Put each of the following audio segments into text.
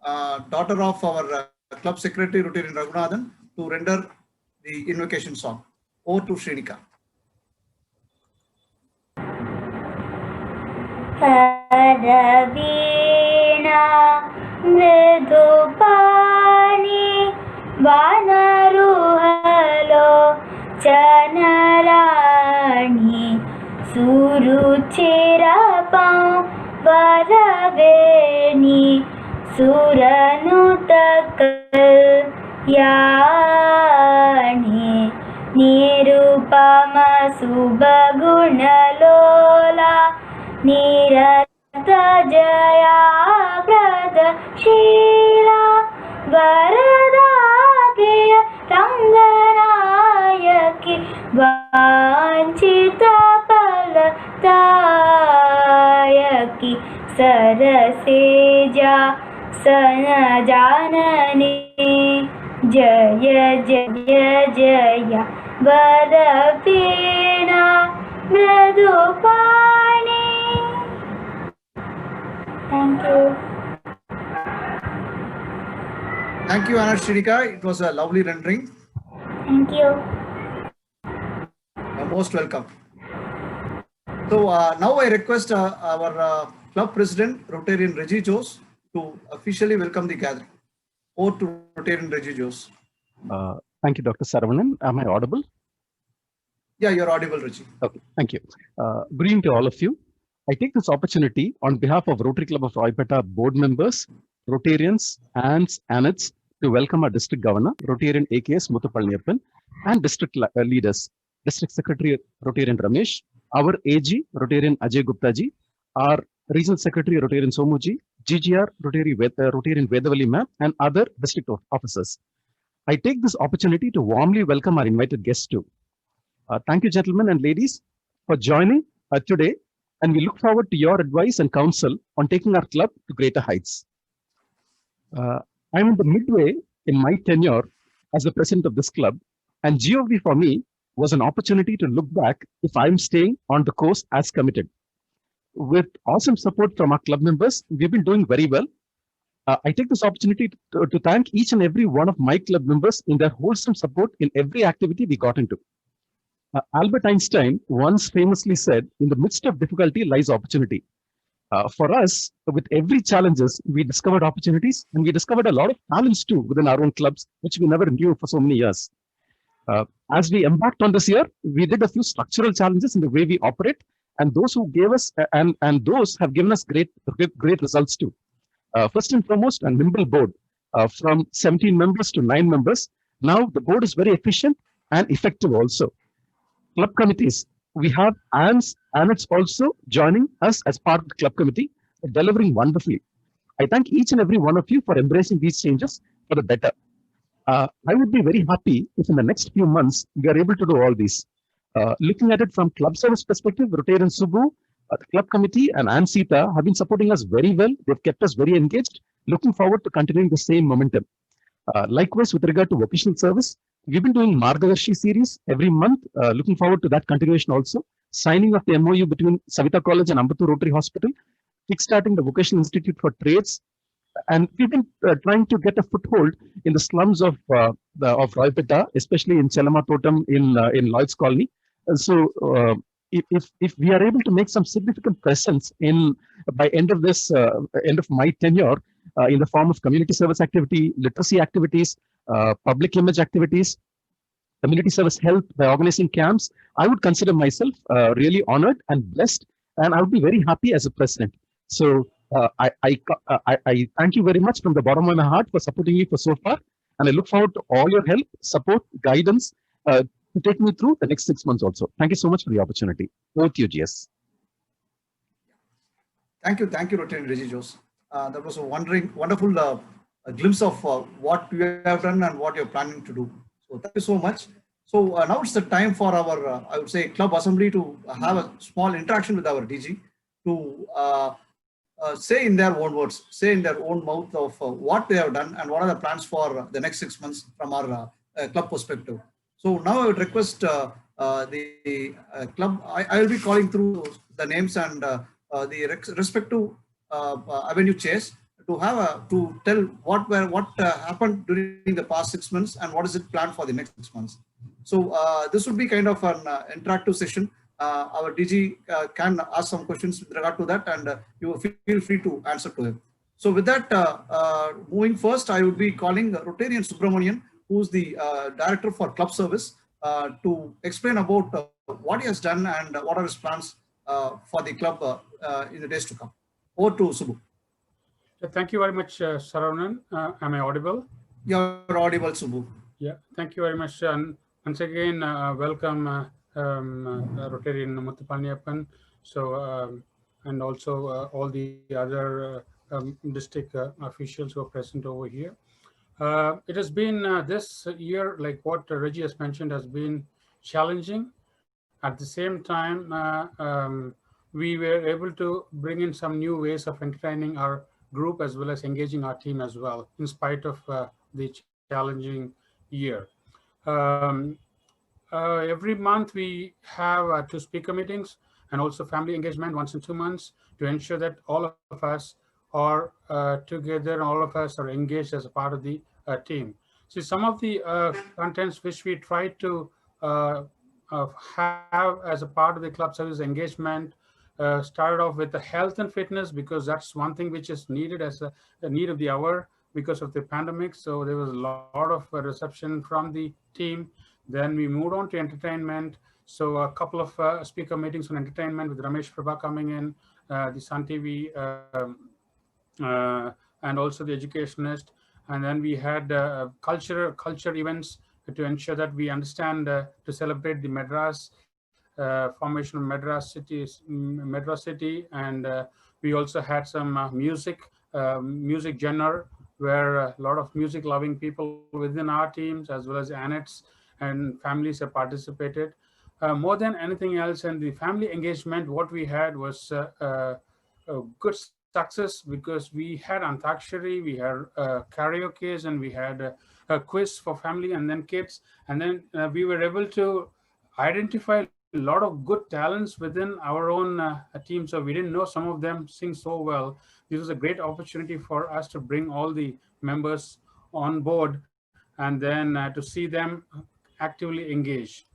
daughter of our club secretary, Rotarian Raghunathan, to render the invocation song. Over to Srinika. Paravina Mridupani Vanaruhalo Chanarani Suruchirapam Varaveni Suranutakal Yani Nirupama Subhagunalola Nirata Jaya Pradashila Varada Priya Ranganayaki Vanchita Palatayaki Saraseja Sanajanani Jaya Jaya Jaya Varavina Mridupani. Thank you. Thank you, Anna Srinika. It was a lovely rendering. Thank you. You're most welcome. So now I request our club president, Rotarian Reggie Jose, to officially welcome the gathering. Over to Rotarian Reggie Jose. Thank you, Dr. Saravanan. Am I audible? Yeah, you're audible, Reggie. Okay, thank you. Good evening to all of you. I take this opportunity on behalf of Rotary Club of Roypeta board members, Rotarians, aunts, Annets, to welcome our district governor, Rotarian AKS Muthupalniyappan, and district leaders, District Secretary Rotarian Ramesh, our AG Rotarian Ajay Gupta ji, our Regional Secretary Rotarian Somuji, GGR Rotarian Vedavali ma'am, and other district officers. I take this opportunity to warmly welcome our invited guests too. Thank you, gentlemen and ladies, for joining today, and we look forward to your advice and counsel on taking our club to greater heights. I'm in the midway in my tenure as the president of this club, and GOV for me was an opportunity to look back if I'm staying on the course as committed. With awesome support from our club members, we've been doing very well. I take this opportunity to thank each and every one of my club members in their wholesome support in every activity we got into. Albert Einstein once famously said, in the midst of difficulty lies opportunity. For us, with every challenges, we discovered opportunities, and we discovered a lot of talents too within our own clubs, which we never knew for so many years. As we embarked on this year, we did a few structural challenges in the way we operate, and those who gave us and those have given us great results too. First and foremost, a nimble board from 17 members to 9 members. Now the board is very efficient and effective also. Club committees, we have Annets also joining us as part of the club committee, delivering wonderfully. I thank each and every one of you for embracing these changes for the better. I would be very happy if in the next few months we are able to do all these. Looking at it from club service perspective, Rotarian Subbu, the club committee, and Ann Sita have been supporting us very well. They've kept us very engaged. Looking forward to continuing the same momentum. Likewise, with regard to vocational service, we've been doing Margadarshi series every month. Looking forward to that continuation also. Signing of the MOU between Savita College and Ambattur Rotary Hospital, kickstarting the Vocational Institute for Trades, and we've been trying to get a foothold in the slums of Roypeta, especially in Chelama Totem in Lloyd's Colony. And so, if we are able to make some significant presence by end of my tenure in the form of community service activity, literacy activities, public image activities, community service help by organizing camps, I would consider myself really honored and blessed, and I would be very happy as a president. So I thank you very much from the bottom of my heart for supporting me for so far, and I look forward to all your help, support, guidance to take me through the next 6 months also. Thank you so much for the opportunity. Over to you, GS. Thank you, Rotarian Reggie Jose. That was a wonderful glimpse of what you have done and what you're planning to do. So thank you so much. So now it's the time for our, I would say, club assembly to have a small interaction with our DG to say in their own words, say in their own mouth of what they have done and what are the plans for the next 6 months from our club perspective. So now I would request the club, I will be calling through the names and the respective avenue chairs to tell what happened during the past 6 months and what is it planned for the next 6 months. So this would be kind of an interactive session. Our DG can ask some questions with regard to that, and you feel free to answer to him. So with that, moving first, I would be calling Rotarian Subramanian, who's the Director for Club Service, to explain about what he has done and what are his plans for the club in the days to come. Over to Subbu. Thank you very much, Saravanan. Am I audible? You're audible, Subbu. Yeah, thank you very much. And once again, welcome Rotarian Muthupalniyappan. So, and also all the other district officials who are present over here. It has been this year, like what Reggie has mentioned, has been challenging. At the same time, we were able to bring in some new ways of entertaining our group as well as engaging our team as well, in spite of the challenging year. Every month we have 2 speaker meetings and also family engagement once in 2 months to ensure that all of us are together, all of us are engaged as a part of the team. See, some of the contents which we try to have as a part of the club service engagement started off with the health and fitness, because that's one thing which is needed as a need of the hour because of the pandemic. So there was a lot of reception from the team. Then we moved on to entertainment. So a couple of speaker meetings on entertainment with Ramesh Prabha coming in, the Sun TV, and also the Educationist. And then we had culture events to ensure that we understand to celebrate the Madras formation of Madras City, and we also had some music genre where a lot of music loving people within our teams as well as ANETs and families have participated. More than anything else, and the family engagement, what we had was a good success, because we had Antakshari, we had karaoke, and we had a quiz for family and then kids. And then we were able to identify a lot of good talents within our own team. So we didn't know some of them sing so well. This was a great opportunity for us to bring all the members on board and then to see them actively engaged.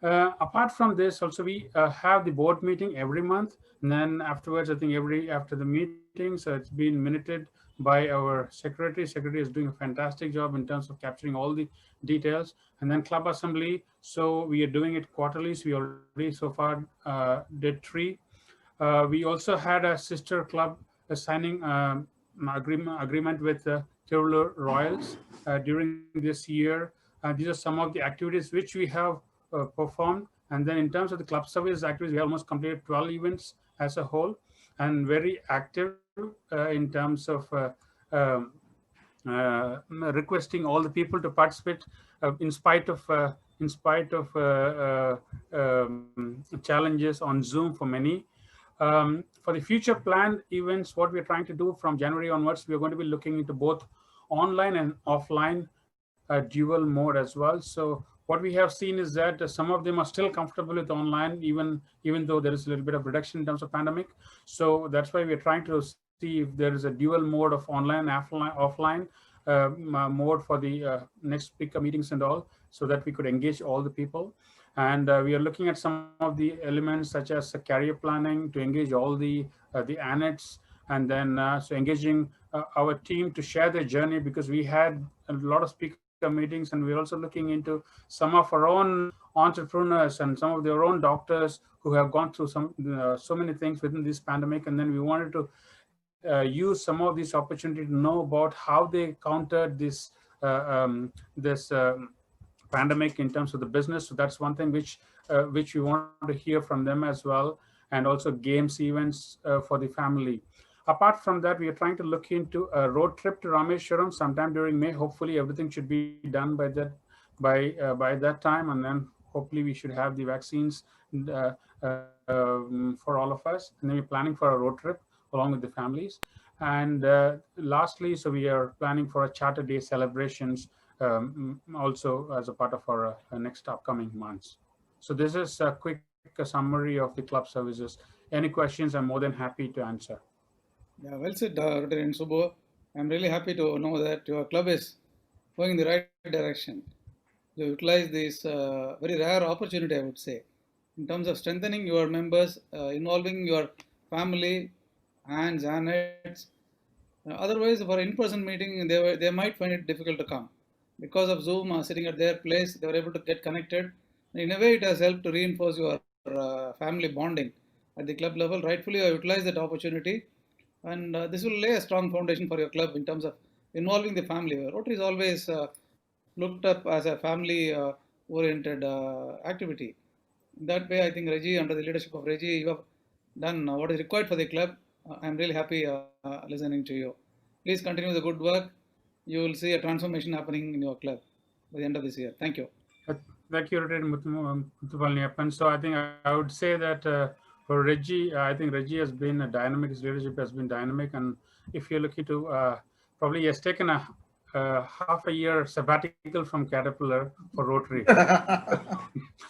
Apart from this, also we have the board meeting every month, and then afterwards, I think after the meeting, so it's been minuted by our secretary. Secretary is doing a fantastic job in terms of capturing all the details. And then club assembly, so we are doing it quarterly. So we already so far did 3. We also had a sister club signing agreement with Tiruvallur Royals during this year. These are some of the activities which we have performed. And then in terms of the club service activities, we almost completed 12 events as a whole, and very active in terms of requesting all the people to participate in spite of challenges on Zoom for many. For the future planned events, what we're trying to do from January onwards, we're going to be looking into both online and offline dual mode as well. So what we have seen is that some of them are still comfortable with online, even though there is a little bit of reduction in terms of pandemic. So that's why we're trying to see if there is a dual mode of online and offline mode for the next speaker meetings and all, so that we could engage all the people. And we are looking at some of the elements such as career planning to engage all the ANETs, and then so engaging our team to share their journey, because we had a lot of speaker meetings, and we're also looking into some of our own entrepreneurs and some of their own doctors who have gone through so many things within this pandemic. And then we wanted to use some of this opportunity to know about how they countered this pandemic in terms of the business. So that's one thing which we want to hear from them as well, and also games events for the family. Apart from that, we are trying to look into a road trip to Rameshwaram sometime during May. Hopefully everything should be done by that time, and then hopefully we should have the vaccines for all of us. And then we're planning for a road trip along with the families. And lastly, so we are planning for a Charter Day celebrations also as a part of our next upcoming months. So this is a quick summary of the club services. Any questions, I'm more than happy to answer. Yeah, well said, Rotarian Subbu. I'm really happy to know that your club is going in the right direction. You utilize this very rare opportunity, I would say, in terms of strengthening your members, involving your family, aunts, aunts. Otherwise, for in-person meeting, they might find it difficult to come. Because of Zoom sitting at their place, they were able to get connected. In a way, it has helped to reinforce your family bonding at the club level. Rightfully, you utilize that opportunity, and this will lay a strong foundation for your club in terms of involving the family. Rotary is always looked up as a family oriented activity. In that way, I think Reggie, under the leadership of Reggie, you have done what is required for the club. I'm really happy listening to you. Please continue the good work. You will see a transformation happening in your club by the end of this year. Thank you. Thank you, Rotary Muthupalniappan. So I think I would say that for Reggie, I think Reggie has been a dynamic. His leadership has been dynamic, and if you're looking to probably he has taken a half a year sabbatical from Caterpillar for Rotary.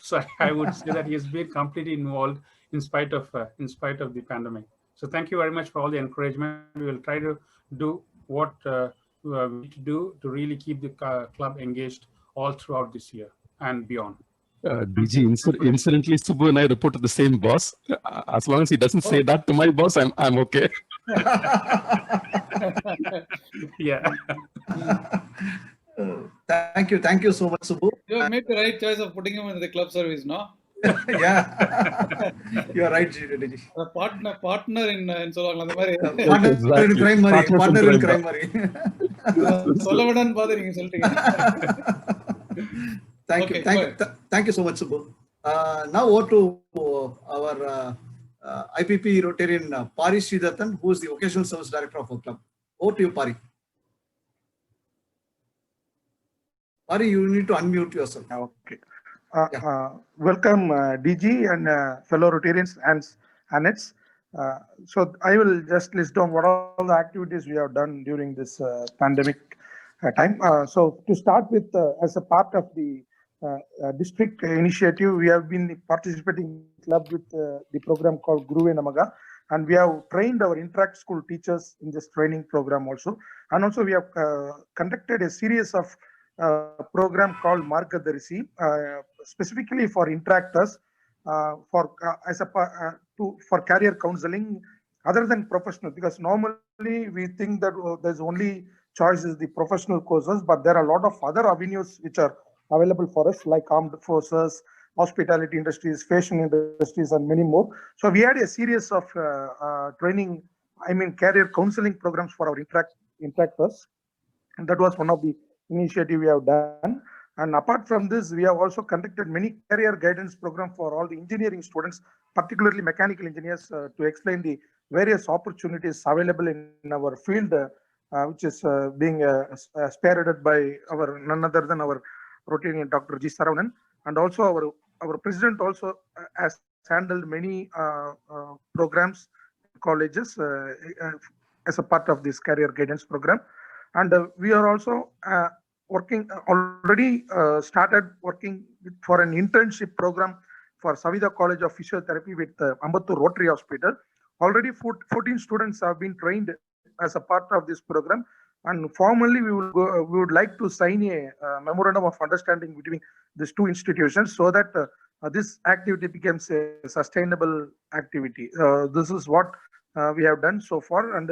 So I would say that he has been completely involved in spite of the pandemic. So thank you very much for all the encouragement. We will try to do what we need to do to really keep the club engaged all throughout this year and beyond. DG, incidentally, Subbu and I report to the same boss. As long as he doesn't say that to my boss, I'm okay. Yeah. Thank you so much, Subbu. You have made the right choice of putting him in the club service, no? Yeah, you are right, Reggie. A partner in சொல்லலாம் அந்த மாதிரி Partner in crime மாதிரி, partner in crime மாதிரி. சொல்ல வேண்டாம்னு பார்த்து நீங்க சொல்லிட்டீங்க. Thank you so much, Subbu. Now over to our IPP Rotarian Pari Sridharthan, who is the Occasional Service Director of our club. Over to you, Pari. Pari, you need to unmute yourself. Okay. Welcome, DG and fellow Rotarians and Annets. So I will just list down what all the activities we have done during this pandemic time. So to start with, as a part of the district initiative, we have been participating club with the program called Guruve Namaga, and we have trained our Interact School teachers in this training program also. And also we have conducted a series of program called Margadarisi, specifically for interactors, for career counseling other than professional, because normally we think that there's only choice is the professional courses, but there are a lot of other avenues which are available for us, like armed forces, hospitality industries, fashion industries, and many more. So we had a series of training, career counseling programs for our interactors, and that was one of the initiative we have done. And apart from this, we have also conducted many career guidance program for all the engineering students, particularly mechanical engineers, to explain the various opportunities available in our field, which is being spearheaded by none other than our Rotarian Dr. G. Saravanan. And also our president also has handled many programs, colleges as a part of this career guidance program. And we are also started working for an internship program for Savida College of Physiotherapy with Ambattur Rotary Hospital. Already 14 students have been trained as a part of this program, and formally we would like to sign a memorandum of understanding between these two institutions so that this activity becomes a sustainable activity. This is what we have done so far, and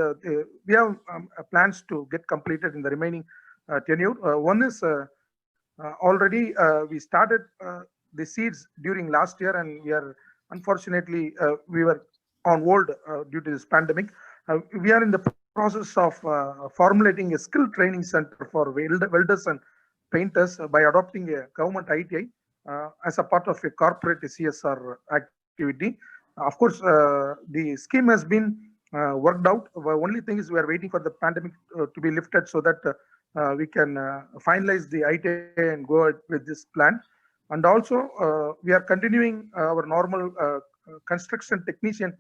we have plans to get completed in the remaining tenure. One is already we started the seeds during last year, and we are unfortunately we were on hold due to this pandemic. We are in the process of formulating a skill training center for welders and painters by adopting a government ITI as a part of a corporate CSR activity. Of course, the scheme has been worked out. The only thing is we are waiting for the pandemic to be lifted so that we can finalize the ITI and go ahead with this plan. And also, we are continuing our normal construction technician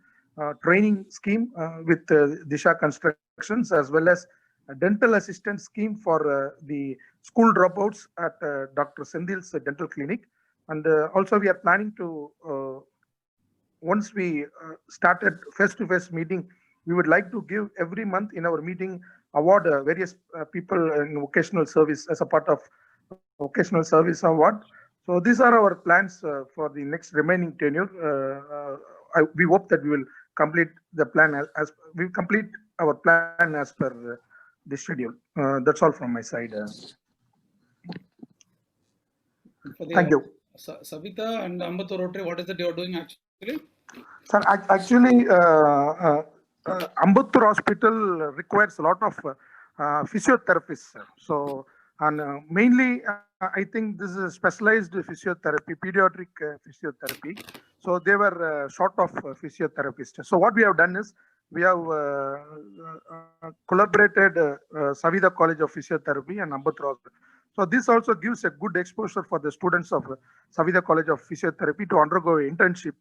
training scheme with Disha Constructions, as well as a dental assistant scheme for the school dropouts at Dr. Sendil's dental clinic. And also, we are planning to, once we started face-to-face meeting, we would like to give every month in our meeting award various people in vocational service as a part of vocational service award. So these are our plans for the next remaining tenure. We hope that we will complete the plan as we complete our plan as per the schedule. That's all from my side. Thank you. Savita and Ambattur Rotary, what is it you are doing actually? Sir, actually, Ambattur Hospital requires a lot of physiotherapists, sir. So, and mainly, I think this is specialized physiotherapy, pediatric physiotherapy. So they were short of physiotherapists. So what we have done is we have collaborated Savita College of Physiotherapy and Ambattur Hospital. So this also gives a good exposure for the students of Savita College of Physiotherapy to undergo internship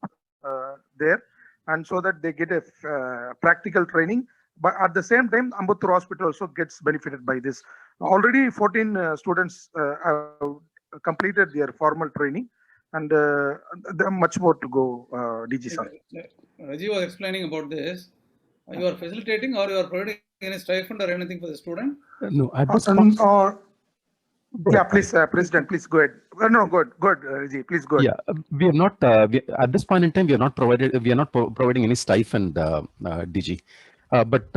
there, and so that they get a practical training. But at the same time, Ambattur Hospital also gets benefited by this. Already 14 students have completed their formal training, and there are much more to go, DG sir. Rajiv was explaining about this. You are facilitating or you are providing any stipend or anything for the student? No, at this point. Yeah, please, President, please go ahead. No, go ahead, Rajiv, please go ahead. Yeah, we are not, at this point in time, we are not providing any stipend, DG. But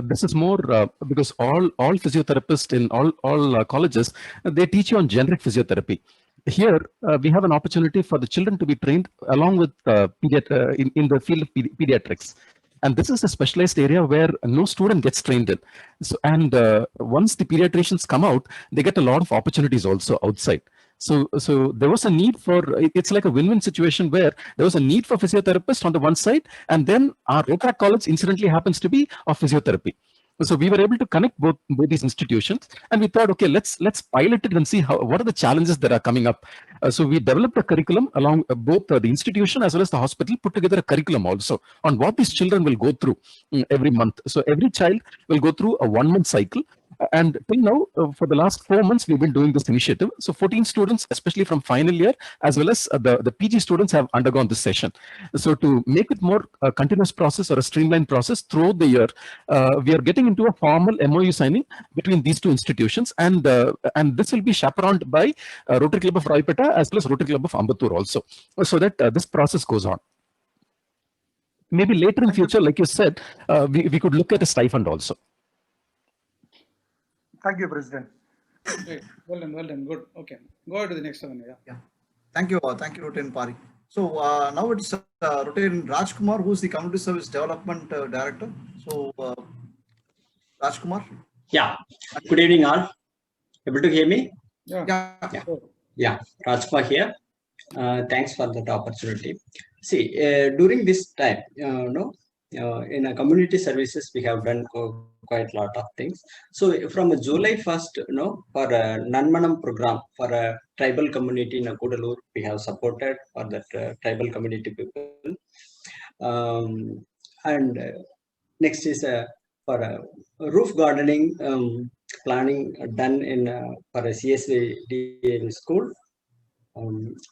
this is more because all physiotherapists in all colleges, they teach you on generic physiotherapy. Here, we have an opportunity for the children to be trained along with in the field of pediatrics. And this is a specialized area where no student gets trained in. So, and once the pediatricians come out, they get a lot of opportunities also outside. So there was a need for, it's like a win-win situation where there was a need for physiotherapists on the one side, and then our Rotaract College incidentally happens to be of physiotherapy. So we were able to connect both these institutions, and we thought, okay, let's pilot it and see what are the challenges that are coming up. So we developed a curriculum along both the institution as well as the hospital, put together a curriculum also on what these children will go through every month. So every child will go through a 1 month cycle. And till now, for the last 4 months, we've been doing this initiative. So 14 students, especially from final year, as well as the PG students have undergone this session. So to make it more a continuous process or a streamlined process throughout the year, we are getting into a formal MOU signing between these two institutions. And this will be chaperoned by Rotary Club of Roipeta as well as Rotary Club of Ambattur also, so that this process goes on. Maybe later in future, like you said, we could look at a stipend also. Thank you, President. Great. Well done, good. Okay, go to the next one. Yeah. Thank you, Rotarian Pari. So now it's Rotarian Rajkumar, who's the Community Service Development Director. So Rajkumar. Yeah. Good evening, all. Able to hear me? Yeah. Rajkumar here. Thanks for that opportunity. See, during this time, in a community services, we have done quite a lot of things. So from July 1st, for a Nanmanam program for a tribal community in Kudalur, we have supported for that tribal community people. And next is for roof gardening planning done in for a CSVD school.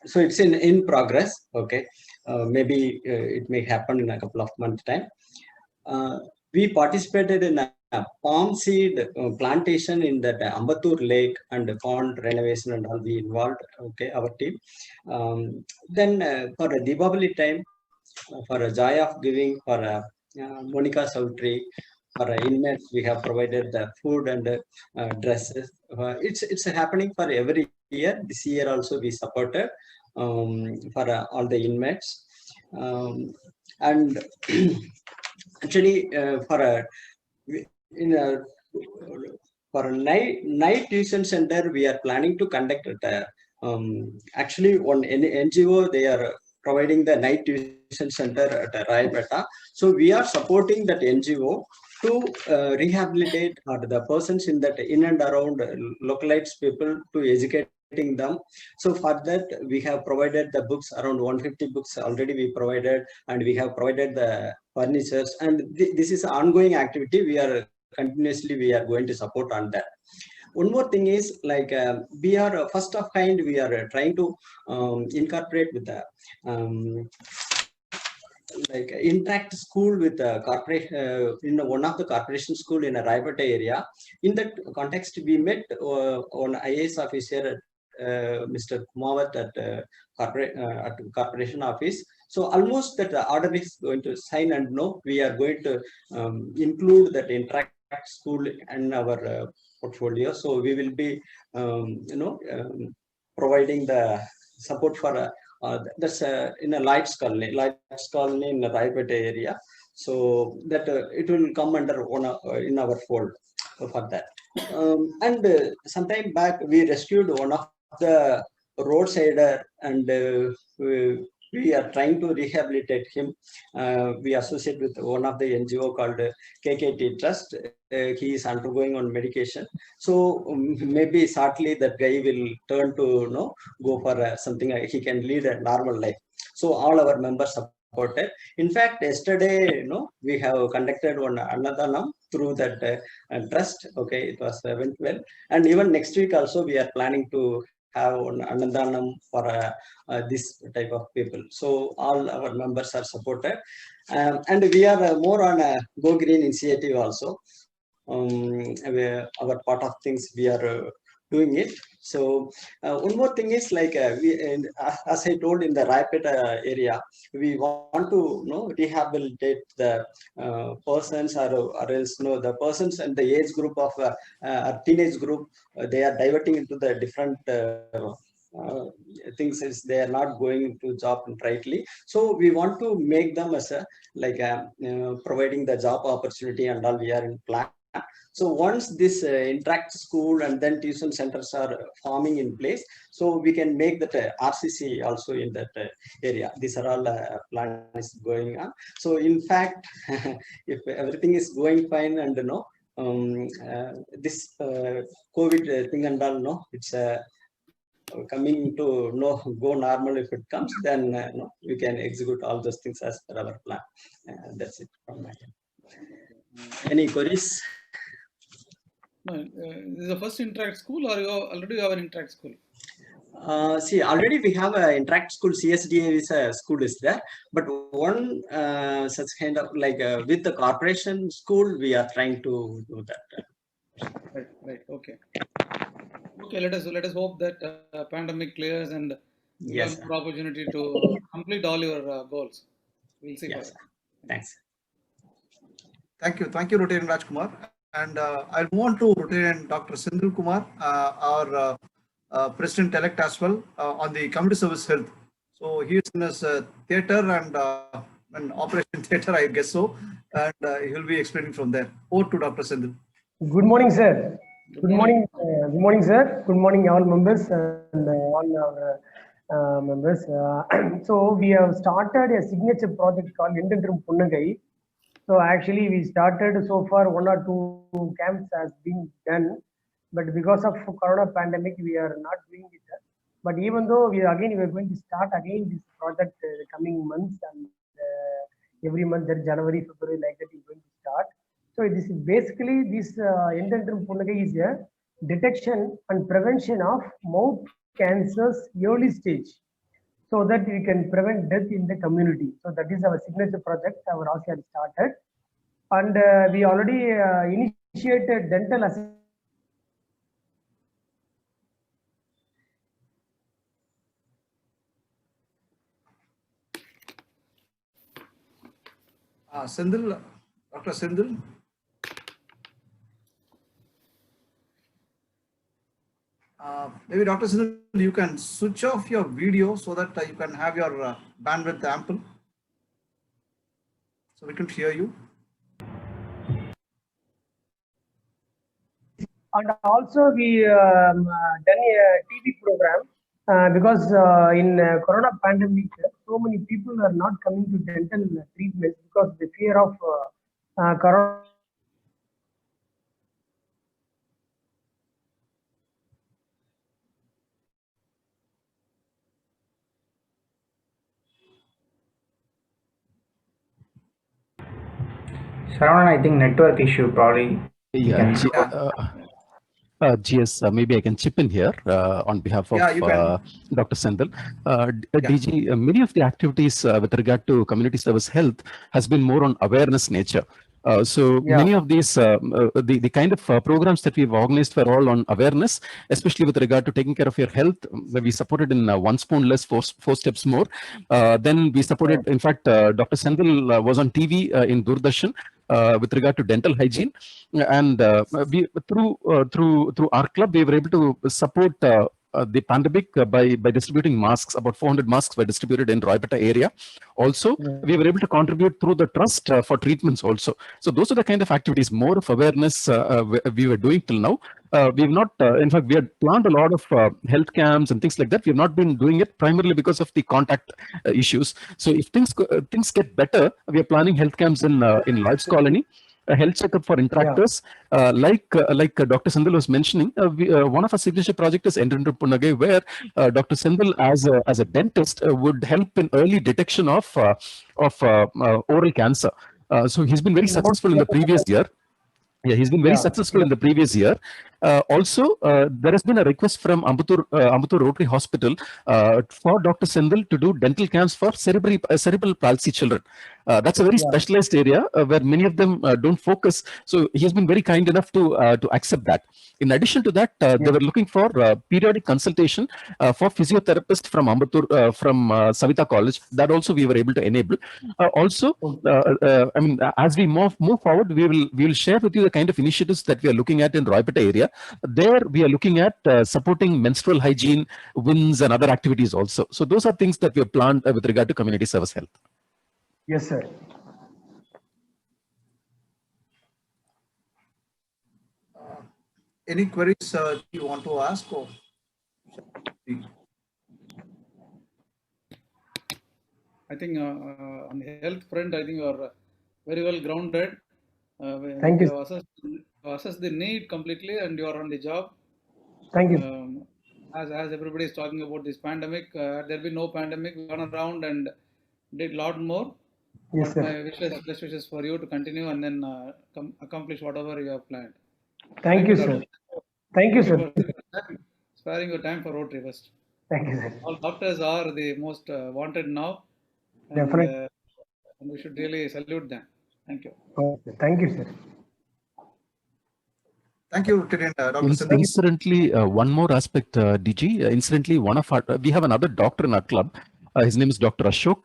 So it's in progress. Okay, maybe it may happen in a couple of months' time. We participated in a palm seed plantation in that Ambattur Lake and pond renovation and all we involved. Okay, our team. Then for a Deepavali time, for a joy of giving for Monica Sautri, for inmates, we have provided the food and dresses. It's happening for every year. This year also we supported for all the inmates. And actually for a night tuition center, we are planning to conduct it. Actually, one NGO, they are providing the night tuition center at Roipeta. So we are supporting that NGO to rehabilitate the persons in that in and around localized people, to educating them. So for that, we have provided the books, around 150 books already we provided, and we have provided the furnitures. And this is an ongoing activity. We are going to support on that. One more thing is, like, we are first of kind, we are trying to incorporate with the like interact school with a corporation in one of the corporation school in a Raipeta area. In that context, we met one IAS officer, Mr. Kumawat at corporation office. So almost that the order is going to sign, and no, we are going to include that interact school in our portfolio. So we will be, providing the support for that's in a Lights Colony in the Raipeta area. So that it will come under one in our fold for that. And sometime back we rescued one of the roadsider, and we are trying to rehabilitate him. We associate with one of the NGO called KKT Trust. He is undergoing on medication. So maybe shortly that guy will turn to go for something. He can lead a normal life. So all our members supported. In fact, yesterday, we have conducted one Annadhanam through that trust. Okay, it was went well. And even next week also we are planning to have an Annadhanam for this type of people. So all our members are supported. And we are more on a Go Green initiative also. Our part of things we are doing it. So one more thing is like as I told in the Raipeta area, we want to rehabilitate the persons or else the persons and the age group of a teenage group. They are diverting into the different things, is they are not going to job rightly. So we want to make them as a providing the job opportunity and all. We are in plan. So once this interact school and then tuition centers are forming in place, so we can make that RCC also in that area. These are all plans going on. So in fact, if everything is going fine and this COVID thing and all, it's coming to go normal. If it comes, then we can execute all those things as per our plan. That's it from my end. Any queries? No, this is the first interact school, or you already have an interact school? See, already we have an interact school. CSDA is a school is there, but one such kind of with the corporation school, we are trying to do that. Right. Okay. Let us hope that pandemic clears and you Yes, have more opportunity to complete all your goals. We'll see. yes. Thanks. Thank you, Rotarian Rajkumar. And I'll move on to Rotarian Dr. Sindhu Kumar, our President-elect as well, on the Community Service Health. So he is in his theatre and an operation theatre, I guess so, and he'll be explaining from there. Over to Dr. Sindhu. Good morning, sir. Good morning, sir. Good morning, all members and all our members. So we have started a signature project called Endendrum Punnagai. So actually we started so far 1 or 2 camps has been done, but because of Corona pandemic, we are not doing it. But even though we are going to start again this project the coming months, and every month that January, February like that is going to start. So this is basically this Endendrum Punnagai is a detection and prevention of mouth cancers early stage, so that we can prevent death in the community. So that is our signature project. Our ASEAN started, and we already initiated dental assistance. Sindhu, Dr. Sindhu. Maybe Dr. Sindhu, you can switch off your video so that you can have your bandwidth ample, so we can hear you. And also we done a TV program because in Corona pandemic, so many people are not coming to dental treatments because the fear of Corona. Shravan, I think network issue probably. Yeah. GS, maybe I can chip in here on behalf of Yeah, you can. Dr. Sendal. Yeah. DG, many of the activities with regard to community service health has been more on awareness nature. So Yeah. many of these, the kind of programs that we've organized were all on awareness, especially with regard to taking care of your health. We supported in one spoon less, four steps more. Then we supported, in fact, Dr. Sendal was on TV in Doordarshan with regard to dental hygiene. And we, through our club, we were able to support the pandemic by distributing masks. About 400 masks were distributed in Roipeta area. Also, we were able to contribute through the trust for treatments also. So those are the kind of activities, more of awareness we were doing till now. We've not, in fact, we had planned a lot of health camps and things like that. We've not been doing it primarily because of the contact issues. So if things get better, we are planning health camps in Lives Colony, a health checkup for interactors. Like Dr. Sendal was mentioning, one of our signature project is Enter into Punnagai, where Dr. Sendal as a dentist would help in early detection of oral cancer. So he's been very successful in the previous year. Yeah, he's been very successful in the previous year. Also, there has been a request from Ambattur Rotary Hospital for Dr. Sendal to do dental camps for cerebral palsy children. That's a very specialized area where many of them don't focus. So he has been very kind enough to accept that. In addition to that, they were looking for periodic consultation for physiotherapists from Ambattur, from Savita College. That also we were able to enable. Also, I mean, as we move forward, we will share with you the kind of initiatives that we are looking at in Roipeta area. There, we are looking at supporting menstrual hygiene, WINS, and other activities also. So those are things that we have planned with regard to community service health. Yes, sir. Any queries you want to ask? Or I think on the health front, I think you are very well grounded. Thank you. Assess the need completely, and you are on the job. Thank you. As everybody is talking about this pandemic, there'll be no pandemic. We gone around and did a lot more. Yes, But sir. my best wishes for you to continue and then accomplish whatever you have planned. Thank you, sir. Thank you, sir. Sparing your time for Rotary first. Thank you, sir. All doctors are the most wanted now. And, Definitely. and we should really salute them. Thank you. Okay. Thank you, sir. thank you, Dr. Sendal. Incidentally, one more aspect, DG. Incidentally, one of our we have another doctor in our club. His name is Dr. Ashok.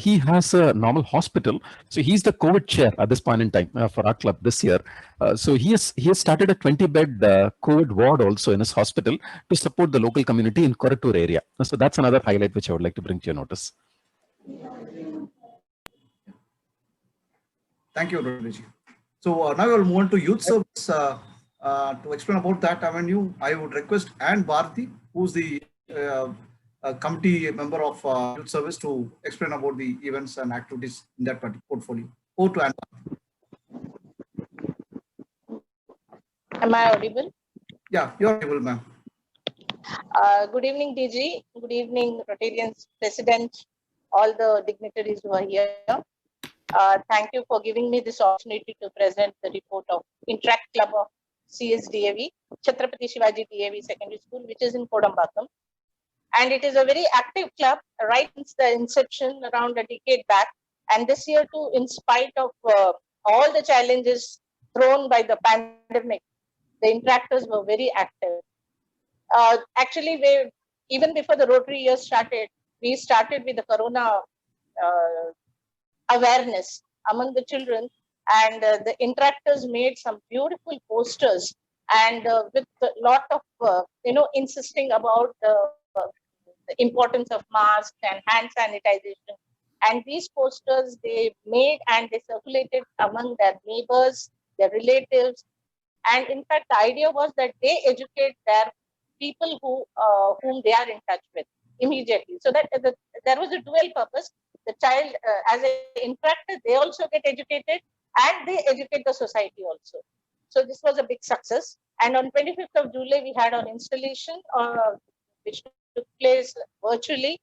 He has a normal hospital, so he's the COVID chair at this point in time for our club this year. So he has started a 20-bed COVID ward also in his hospital to support the local community in Korattur area. So that's another highlight which I would like to bring to your notice. Thank you, Dr. Ji. So now we'll move on to youth service. To explain about that avenue, I would request Ann Bharati, who's the committee member of youth service, to explain about the events and activities in that particular portfolio. Over to Ann Bharati. Am I audible? Yeah, you're able, ma'am. Good evening, DG. Good evening, Rotarians, President, all the dignitaries who are here. Thank you for giving me this opportunity to present the report of Interact Club of CSDAV, Chhatrapati Shivaji DAV Secondary School, which is in Kodambakkam. And it is a very active club right since the inception around a decade back. And this year too, in spite of all the challenges thrown by the pandemic, the interactors were very active. Actually, even before the Rotary year started, we started with the Corona awareness among the children, and the interactors made some beautiful posters, and with a lot of insisting about the importance of masks and hand sanitization. And these posters they made and they circulated among their neighbors, their relatives, and in fact the idea was that they educate their people whom they are in touch with immediately, so that there was a dual purpose. The child as an interactor, they also get educated and they educate the society also. So this was a big success. And on 25th of July, we had our installation, which took place virtually.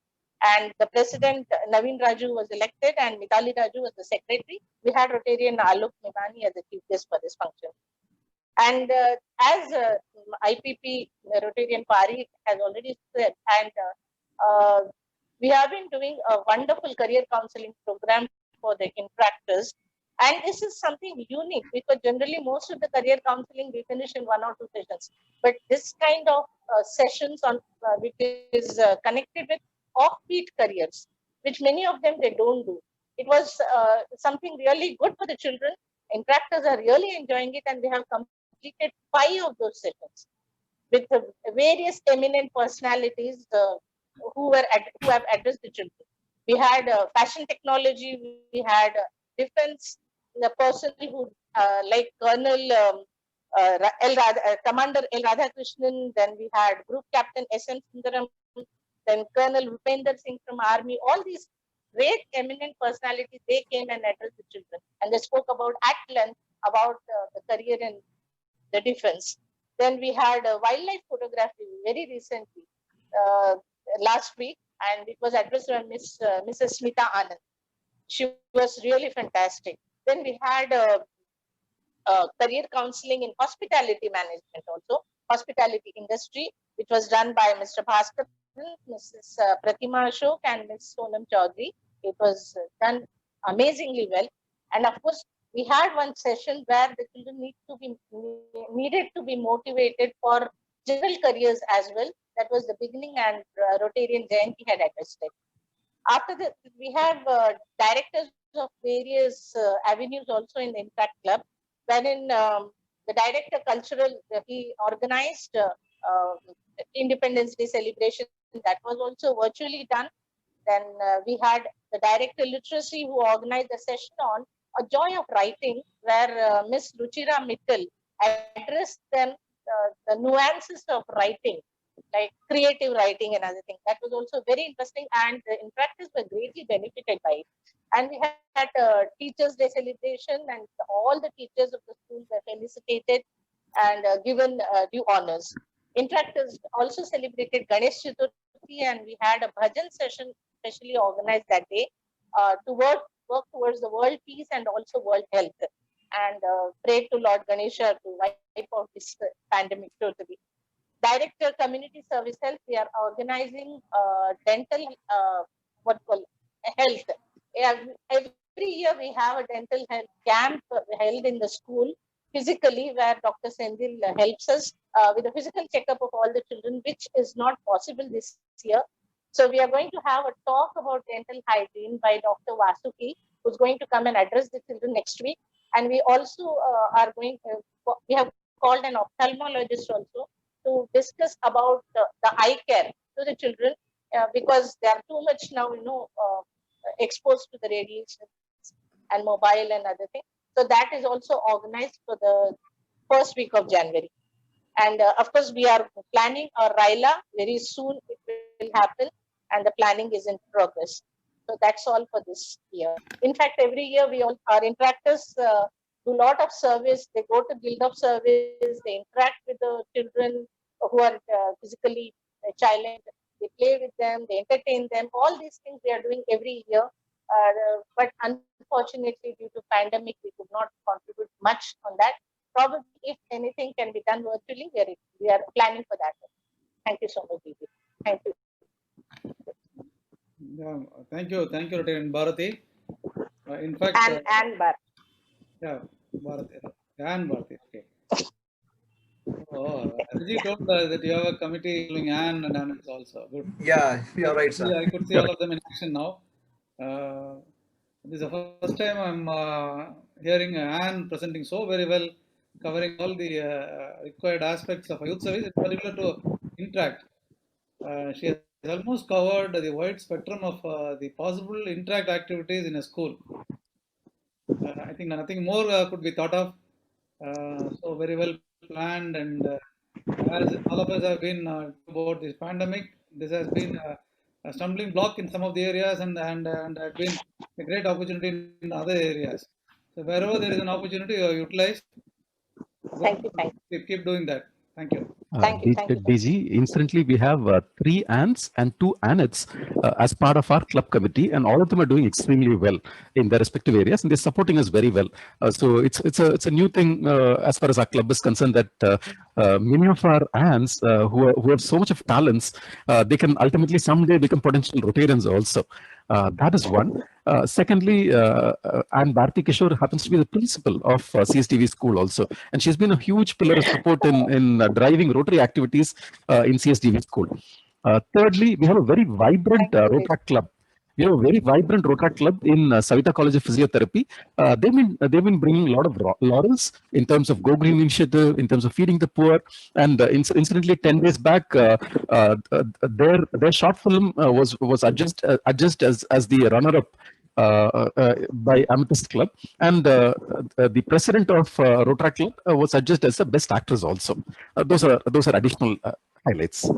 And the president, Naveen Raju, was elected and Mitali Raju was the secretary. We had Rotarian Alok Mimani as the chief guest for this function. And as IPP Rotarian Pari has already said, and we have been doing a wonderful career counseling program for the interactors. And this is something unique because generally most of the career counseling we finish in 1 or 2 sessions. But this kind of sessions on which is connected with offbeat careers, which many of them they don't do. It was something really good for the children. Interactors are really enjoying it, and we have completed 5 of those sessions with various eminent personalities who have addressed the children. We had fashion technology, we had defense, the person who like Colonel Commander L. Radhakrishnan, then we had Group Captain S.M. Sundaram, then Colonel Rupender Singh from Army. All these great eminent personalities, they came and addressed the children, and they spoke about at length about the career in the defense. Then we had wildlife photography very recently, last week, and it was addressed by Mrs. Smita Anand. She was really fantastic. Then we had career counseling in hospitality management also, hospitality industry, which was done by Mr. Bhaskar, Mrs. Pratima Ashok, and Ms. Sonam Chaudhary. It was done amazingly well. And of course, we had one session where the children needed to be motivated for general careers as well. That was the beginning, and Rotarian Jayanti had addressed it. After that, we have directors of various avenues also in the Impact Club, wherein the director cultural, he organized Independence Day celebration. That was also virtually done. Then we had the director literacy who organized a session on a joy of writing, where Miss Ruchira Mittal addressed them the nuances of writing, like creative writing and other things. That was also very interesting, and in practice were greatly benefited by it. And we had Teachers' Day celebration, and all the teachers of the school were felicitated and given due honors. Interactors also celebrated Ganesh Chaturthi, and we had a bhajan session specially organized that day to work towards the world peace and also world health, and pray to Lord Ganesha to wipe out this pandemic totally. Director Community Service Health, we are organizing dental health. Every year we have a dental health camp held in the school physically, where Dr. Sendil helps us with a physical checkup of all the children, which is not possible this year. So we are going to have a talk about dental hygiene by Dr. Vasuki, who's going to come and address the children next week. And we also we have called an ophthalmologist also to discuss about the eye care to the children, because they are too much now, exposed to the radiation and mobile and other things. So that is also organized for the first week of January. And of course, we are planning a RILA very soon. It will happen, and the planning is in progress. So that's all for this year. In fact, every year our interactors do a lot of service. They go to Guild of Service. They interact with the children who are physically challenged. They play with them. They entertain them. All these things we are doing every year. But unfortunately, due to pandemic, we could not contribute much on that. Probably, if anything can be done virtually, we are planning for that. Thank you so much, Didi. Thank you. Yeah, thank you, Rotarian Bharati. In fact, and Bharati. Yeah, Bharati, and Bharati. Okay. Oh, Raji told that you have a committee doing Anne and Anne also. Good. Yeah, you're right, sir. Yeah, I could see all of them in action now. This is the first time I'm hearing Anne presenting so very well, covering all the required aspects of youth service, in particular to Interact. She has almost covered the wide spectrum of the possible Interact activities in a school. I think nothing more could be thought of. So very well planned, and as all of us have been about this pandemic, this has been a stumbling block in some of the areas, and has been a great opportunity in other areas. So wherever there is an opportunity, utilize. Thank you. Keep doing that. Thank you. Thank you. Thank you. DG, incidentally, we have 3 ants and 2 annets as part of our club committee, and all of them are doing extremely well in their respective areas, and they're supporting us very well. So it's a new thing as far as our club is concerned, that many of our ants who have so much of talents, they can ultimately someday become potential Rotarians also. That is one. Secondly, Anne Bharti Kishore happens to be the principal of CSTV school also, and she's been a huge pillar of support in driving Rotary activities in CSTV school. Thirdly, we have a very vibrant Rotaract club. We have a very vibrant Rotaract club in Savita College of Physiotherapy. They've been bringing a lot of laurels in terms of Go Green initiative, in terms of feeding the poor, and incidentally, 10 days back, their short film was adjudged as the runner-up by Amethyst Club, and the president of Rotaract Club was adjudged as the best actress also. Those are additional highlights.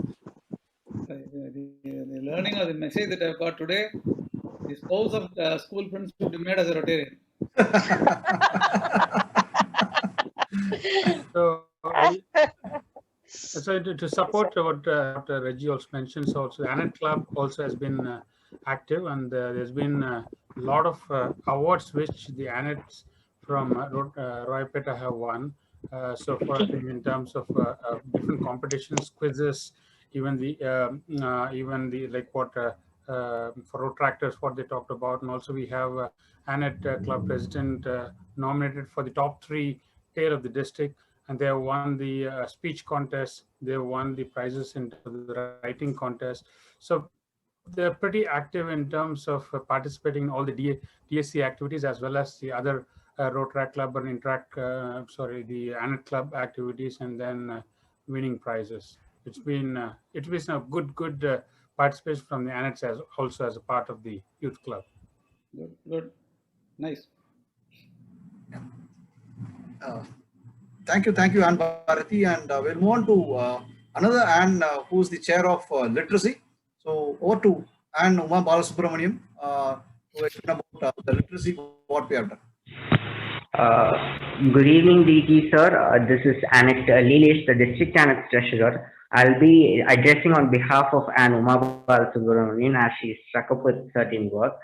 The learning of the message that I've got today, the spouse of school friends should be made as a Rotarian. So to support what Reggie also mentions, also the Anet Club also has been active, and there's been a lot of awards which the Anets from Roypeta have won. So for in terms of different competitions, quizzes, even the like what for Rotractors, what they talked about, and also we have Anet Club President nominated for the top 3 tier of the district, and they have won the speech contest. They have won the prizes in the writing contest. So they're pretty active in terms of participating in all the DSC activities, as well as the other Rotaract Club and the Anet Club activities, and then winning prizes. It's been a good participation from the Anets also as a part of the youth club. Good. Nice. Thank you, Anne Bharati, and we'll move on to another Anne who's the chair of literacy. So over to Anne Uma Balasubramaniam to explain about the literacy, what we have done. Good evening, DG sir. This is Anet Leelesh, the district Anet treasurer. I'll be addressing on behalf of Anne Uma Balasubramanian as she is stuck up with certain work.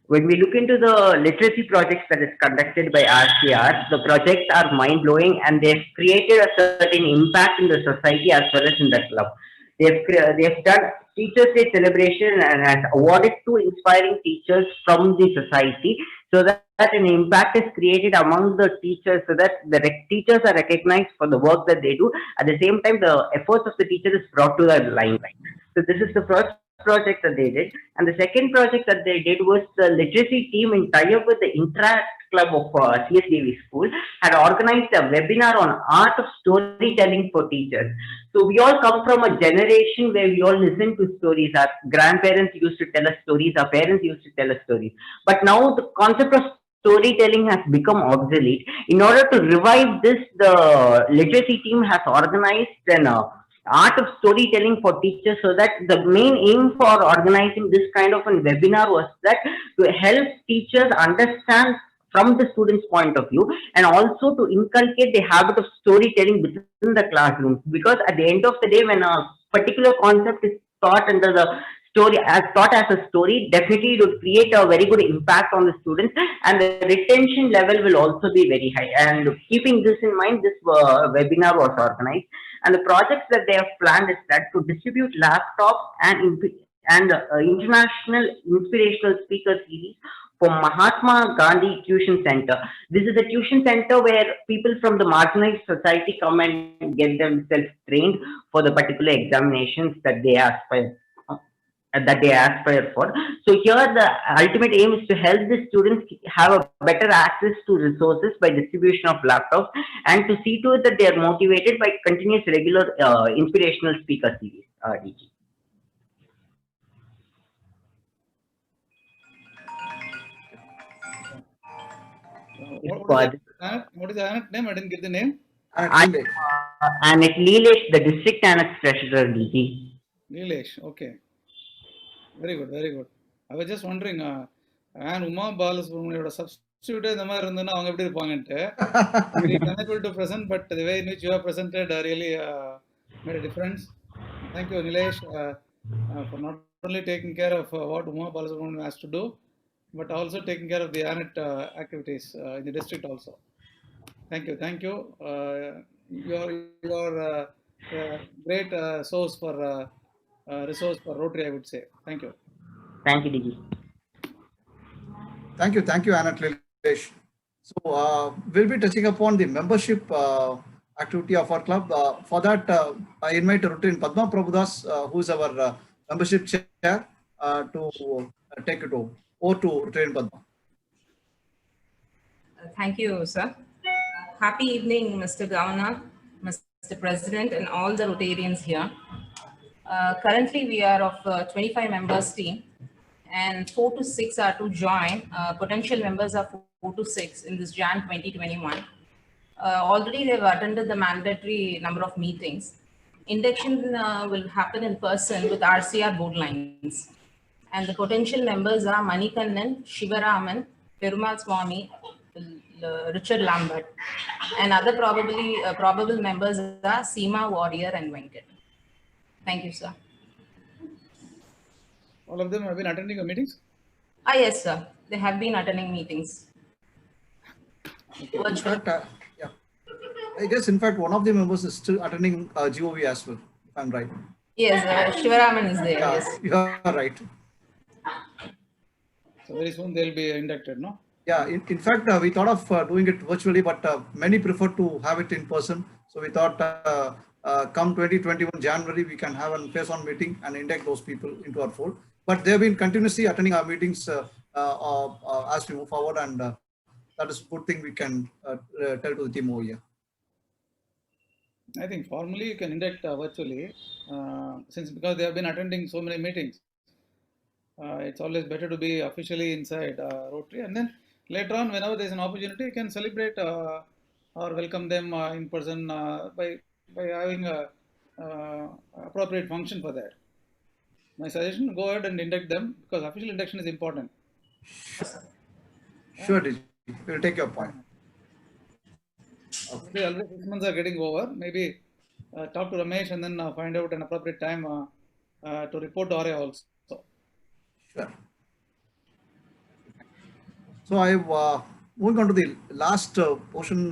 When we look into the literacy projects that is conducted by RCR, the projects are mind-blowing, and they've created a certain impact in the society as well as in the club. They've done Teachers' Day celebration and has awarded 2 inspiring teachers from the society, so that an impact is created among the teachers, so that the teachers are recognized for the work that they do. At the same time, the efforts of the teacher is brought to the limelight. So this is the first project that they did, and the second project that they did was the literacy team in tie-up with the Interact Club of CSDV School had organized a webinar on art of storytelling for teachers. So we all come from a generation where we all listen to stories. Our grandparents used to tell us stories, our parents used to tell us stories. But now the concept of storytelling has become obsolete. In order to revive this, the literacy team has organized an art of storytelling for teachers, so that the main aim for organizing this kind of a webinar was that to help teachers understand from the students' point of view, and also to inculcate the habit of storytelling within the classrooms. Because at the end of the day, when a particular concept is taught under the story, as taught as a story, definitely it would create a very good impact on the students, and the retention level will also be very high. And keeping this in mind, this webinar was organized, and the projects that they have planned is that to distribute laptops and international inspirational speaker series for Mahatma Gandhi Tuition Center. This is a tuition center where people from the marginalized society come and get themselves trained for the particular examinations that they aspire for. So here the ultimate aim is to help the students have a better access to resources by distribution of laptops, and to see to it that they are motivated by continuous regular inspirational speaker series. DG. What is the Anet name? I didn't get the name. Anet Leelesh, the district Anet treasurer, DG. Leelesh, okay. Very good, very good. I was just wondering, Anne Uma Balasubramanian substitute the மாதிரி இருந்தனா அவங்க எப்படி இருப்பாங்கன்னு. We are unable to present, but the way in which you have presented really made a difference. Thank you, Nilesh, for not only taking care of what Uma Balasubramanian has to do, but also taking care of the ANET activities in the district also. Thank you. Thank you. You're a great source for resource for Rotary, I would say. Thank you. Thank you, DG. Thank you, Anat Lilesh. So we'll be touching upon the membership activity of our club. For that, I invite Rotarian Padma Prabhudas, who is our membership chair, to take it over. Over to Rotarian Padma. Thank you, sir. Happy evening, Mr. Governor, Mr. President, and all the Rotarians here. Currently, we are of 25 members team, and 4 to 6 are to join. Potential members are 4 to 6 in this Jan 2021. Already they've attended the mandatory number of meetings. Induction will happen in person with RCR board lines. And the potential members are Manikannan, Shivaraman, Perumal Swami, Richard Lambert, and other probable members are Seema, Warrior, and Venkat. Thank you, sir. All of them have been attending the meetings? Yes, sir. They have been attending meetings. In fact, yeah. I guess, in fact, one of the members is still attending GOV as well, if I'm right. Yes, Shivaraman is there. Yeah, Yes. you are right. So very soon they'll be inducted, no? Yeah, in fact, we thought of doing it virtually, but many prefer to have it in person. So we thought come 2021 January, we can have a face-on meeting and induct those people into our fold. But they've been continuously attending our meetings as we move forward, and that is a good thing we can tell to the team over here. I think formally you can induct virtually, because they have been attending so many meetings. It's always better to be officially inside Rotary, and then later on, whenever there's an opportunity, you can celebrate or welcome them in person by having a appropriate function for that. My suggestion: go ahead and induct them, because official induction is important. Sure, DG. We'll take your point. Okay. Already 6 months are getting over. Maybe talk to Ramesh and then find out an appropriate time to report to RA also. Sure. So I've moved on to the last portion,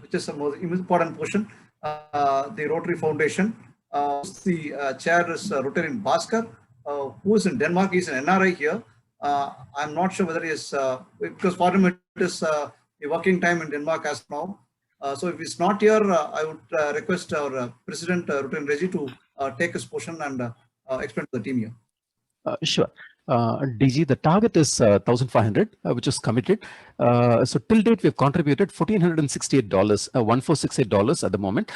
which is the most important portion, the Rotary Foundation. The chair is Rotarian Bhaskar, who is in Denmark. He's an NRI here. I'm not sure whether he is, because for him it is the working time in Denmark as now. So if he's not here, I would request our President, Rotarian Reggie, to take his portion and explain to the team here. Sure. DG, the target is 1,500, which is committed. So till date, we've contributed $1,468, $1,468 at the moment.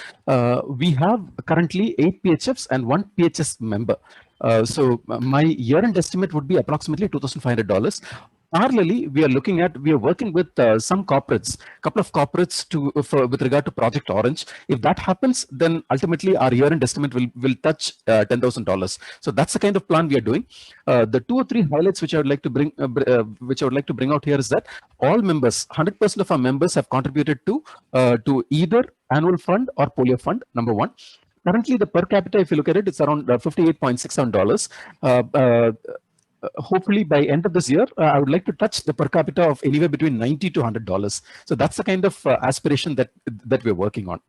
We have currently 8 PHFs and 1 PHS member. So my year-end estimate would be approximately $2,500. Parallelly, we are working with some corporates, couple of corporates with regard to Project Orange. If that happens, then ultimately our year-end estimate will touch $10,000. So that's the kind of plan we are doing. The 2 or 3 highlights which I would like to bring out here is that all members, 100% of our members have contributed to either annual fund or polio fund. Number one. Currently, the per capita, if you look at it, it's around $58.67. Hopefully by end of this year, I would like to touch the per capita of anywhere between $90 to $100. So that's the kind of aspiration that we're working on.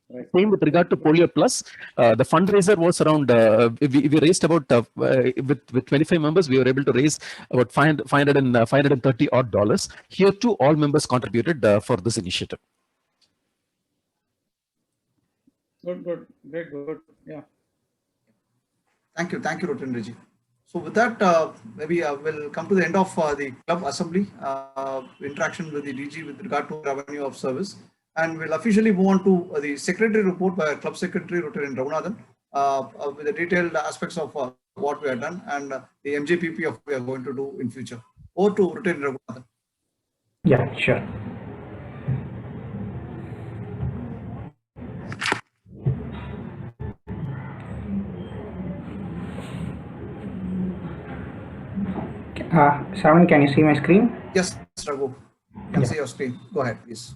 Right. Same with regard to Polio Plus, the fundraiser was around, we raised about, with 25 members, we were able to raise about $530 odd. Here too, all members contributed for this initiative. Good, great, good, yeah. Thank you, Rotarian Reggie. So with that, maybe we'll come to the end of the club assembly, interaction with the DG with regard to revenue of service. And we'll officially move on to the secretary report by Club Secretary Rotarian Raghunathan with the detailed aspects of what we have done and the MJPP of what we are going to do in future. Over to Rotarian Raghunathan. Yeah, sure. Shravan, can you see my screen? Yes, Raghu. Can see your screen. Go ahead, please.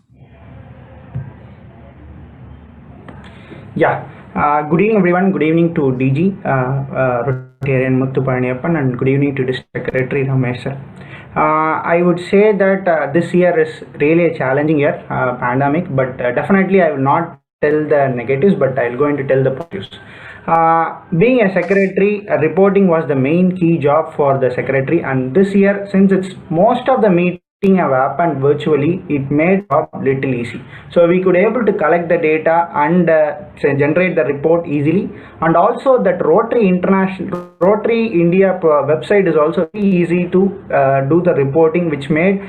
Yeah. Good evening, everyone. Good evening to DG, Rotarian Muthu Palaniappan, and good evening to District Secretary Ramesh sir. I would say that this year is really a challenging year, pandemic, but definitely I will not tell the negatives, but I'll go into tell the positives. Being a secretary, reporting was the main key job for the secretary, and this year, since it's most of the meeting have happened virtually, it made job little easy. So we could able to collect the data and generate the report easily, and also that Rotary India website is also easy to do the reporting, which made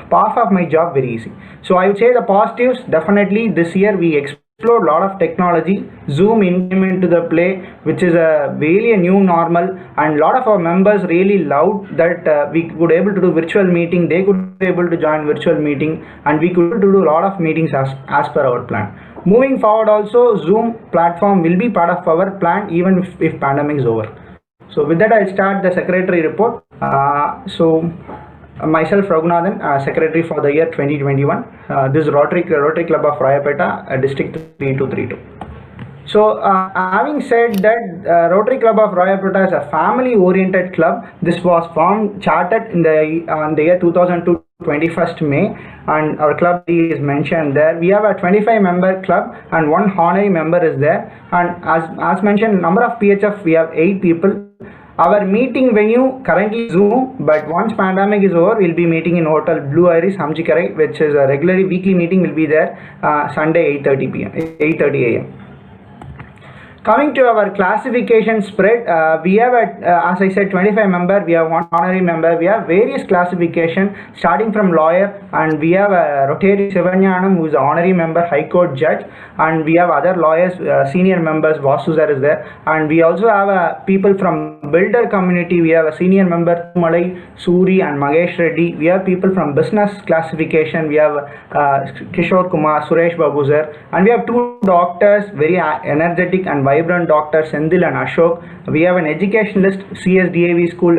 half of my job very easy. So I would say the positives, definitely this year we explored a lot of technology. Zoom came into the play, which is really a new normal, and a lot of our members really loved that we could able to do virtual meeting. They could be able to join virtual meeting, and we could do a lot of meetings as per our plan. Moving forward, also Zoom platform will be part of our plan even if pandemic is over. So with that, I'll start the secretary report. Myself, Raghunathan, Secretary for the year 2021. This is Rotary Club of Rayapeta, District 3232. So, having said that, Rotary Club of Rayapeta is a family-oriented club. This was chartered in the year 2002, 21st May, and our club is mentioned there. We have a 25-member club and one honorary member is there. And as mentioned, number of PHF, we have 8 people. Our meeting venue currently Zoom, but once pandemic is over, we'll be meeting in Hotel Blue Iris, Hamjikarai, which is a regularly weekly meeting will be there, Sunday 8:30 a.m. Coming to our classification spread, we have as I said, 25 member, we have one honorary member, we have various classification starting from lawyer, and we have Rotary Sivanyanam, who is an honorary member, High Court judge, and we have other lawyers, senior members, Vasu sir is there, and we also have people from builder community. We have a senior member, Malai, Suri and Magesh Reddy. We have people from business classification, we have Kishore Kumar, Suresh Babu sir, and we have 2 doctors, very energetic and vibrant doctors, Sendil and Ashok. We have an educationalist, CSDAV school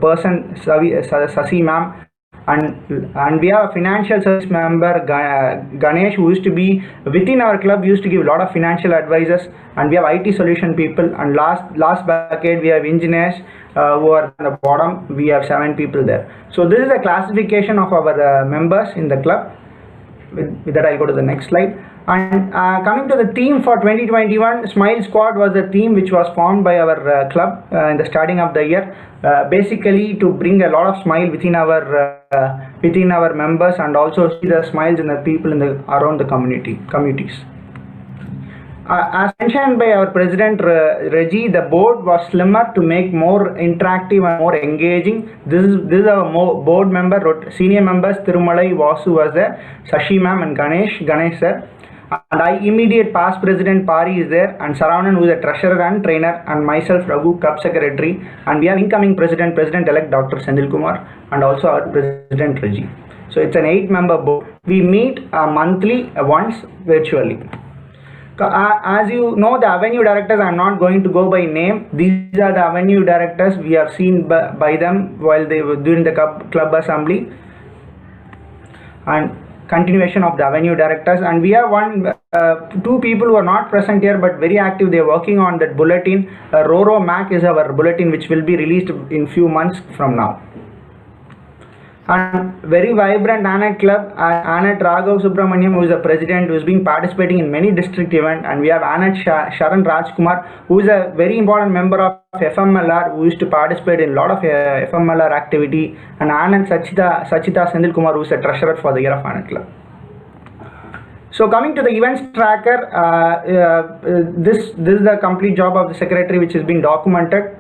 person, Sasi ma'am, and we have a financial service member, Ganesh, who used to be within our club, used to give a lot of financial advices, and we have IT solution people, and last bucket we have engineers who are on the bottom. We have 7 people there. So this is a classification of our members in the club. With that, I'll go to the next slide. And coming to the theme for 2021, Smile Squad was the theme which was formed by our club in the starting of the year, basically to bring a lot of smile within our members, and also see the smiles in the people around the communities. As mentioned by our president Reggie, the board was slimmer to make more interactive and more engaging. This is our board member, senior members, Thirumalai, Vasu was there, Sashi ma'am and Ganesh sir. And I immediate past president Pari is there, and Saravanan, who is a treasurer and trainer, and myself, Raghu, club secretary, and we have incoming president-elect Dr. Sendil Kumar, and also our president Reggie. So it's an 8-member board. We meet monthly once virtually. As you know, the avenue directors, I'm not going to go by name. These are the avenue directors. We have seen by them while they were during the club assembly, and continuation of the avenue directors. And we have 2 people who are not present here but very active. They are working on that bulletin. Roro Mac is our bulletin, which will be released in few months from now. And very vibrant ANET club, ANET Raghav Subramaniam, who is the president, who has been participating in many district events, and we have ANET Sharan Rajkumar, who is a very important member of FMLR, who used to participate in a lot of FMLR activity, and ANET Sachita Sendil Kumar, who is a treasurer for the year of ANET club. So coming to the events tracker, this is the complete job of the secretary, which has been documented.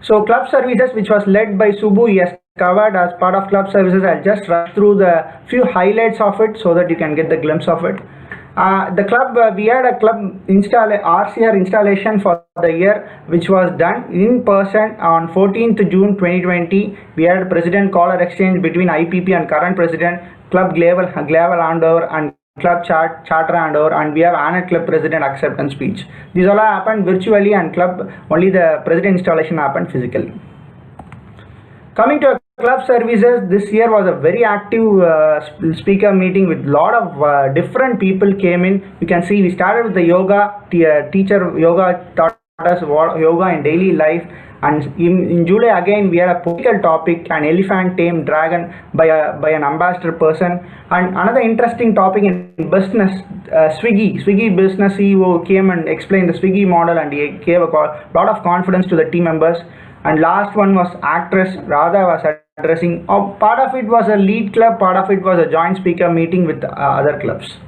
So club services, which was led by Subbu, he has covered as part of club services. I'll just rush through the few highlights of it so that you can get the glimpse of it. The club, we had a club RCR installation for the year, which was done in person on 14th June 2020. We had a president caller exchange between IPP and current president, club Glavel handover and club charter handover, and we have ANET club president acceptance speech. These all happened virtually, and club only the president installation happened physically. Coming to club services, this year was a very active speaker meeting with lot of different people came in. You can see we started with the yoga, teacher yoga taught us yoga in daily life. And in July again, we had a political topic, an elephant tamed dragon by an ambassador person. And another interesting topic in business, Swiggy business CEO came and explained the Swiggy model, and he gave a lot of confidence to the team members. And last one was actress Radha was addressing. Part of it was a lead club, part of it was a joint speaker meeting with other clubs.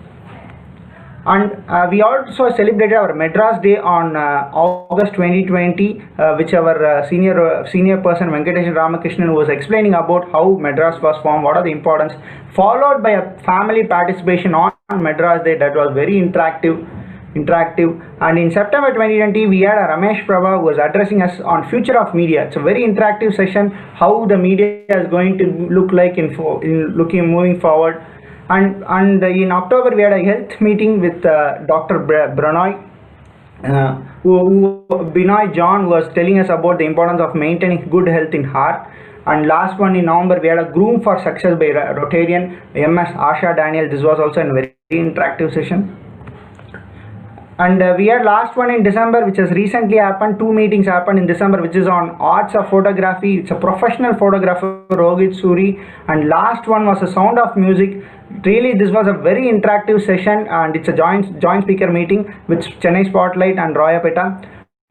And we also celebrated our Madras Day on August 2020, which our senior person Venkatesh Ramakrishnan was explaining about how Madras was formed, what are the importance, followed by a family participation on Madras Day that was very interactive. And in September 2020, we had a Ramesh Prabha who was addressing us on future of media. It's a very interactive session, how the media is going to look like in moving forward. And in October, we had a health meeting with Dr. Binoy, Binoy John was telling us about the importance of maintaining good health in heart. And last one in November, we had a Groom for Success by Rotarian MS Asha Daniel. This was also a very interactive session. And we had last one in December, which has recently happened. 2 meetings happened in December, which is on arts of photography. It's a professional photographer, Rohit Suri. And last one was the sound of music. Really, this was a very interactive session, and it's a joint speaker meeting with Chennai Spotlight and Royapeta.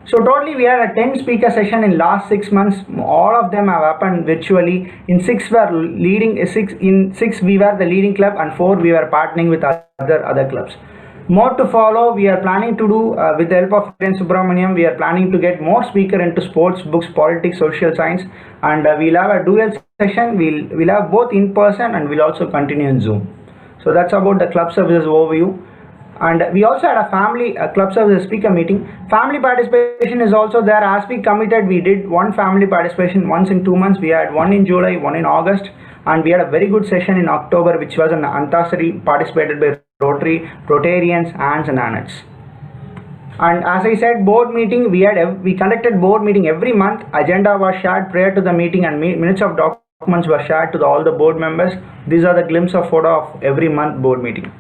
So totally, we had a 10 speaker session in last 6 months. All of them have happened virtually. In 6 we were the leading club, and 4 we were partnering with other clubs. More to follow. We are planning to do with the help of Ken Subramaniam. We are planning to get more speaker into sports, books, politics, social science, and we'll have a dual session. We'll have both in person, and we'll also continue in Zoom. So that's about the club services overview. And we also had a club services speaker meeting. Family participation is also there. As we committed, we did one family participation once in 2 months. We had one in July, one in August, and we had a very good session in October, which was an Antasari participated by Rotary, Rotarians, Ants and Annets. And as I said, board meeting, we conducted board meeting every month. Agenda was shared prior to the meeting, and minutes of documents were shared to all the board members. These are the glimpse of photo of every month board meeting.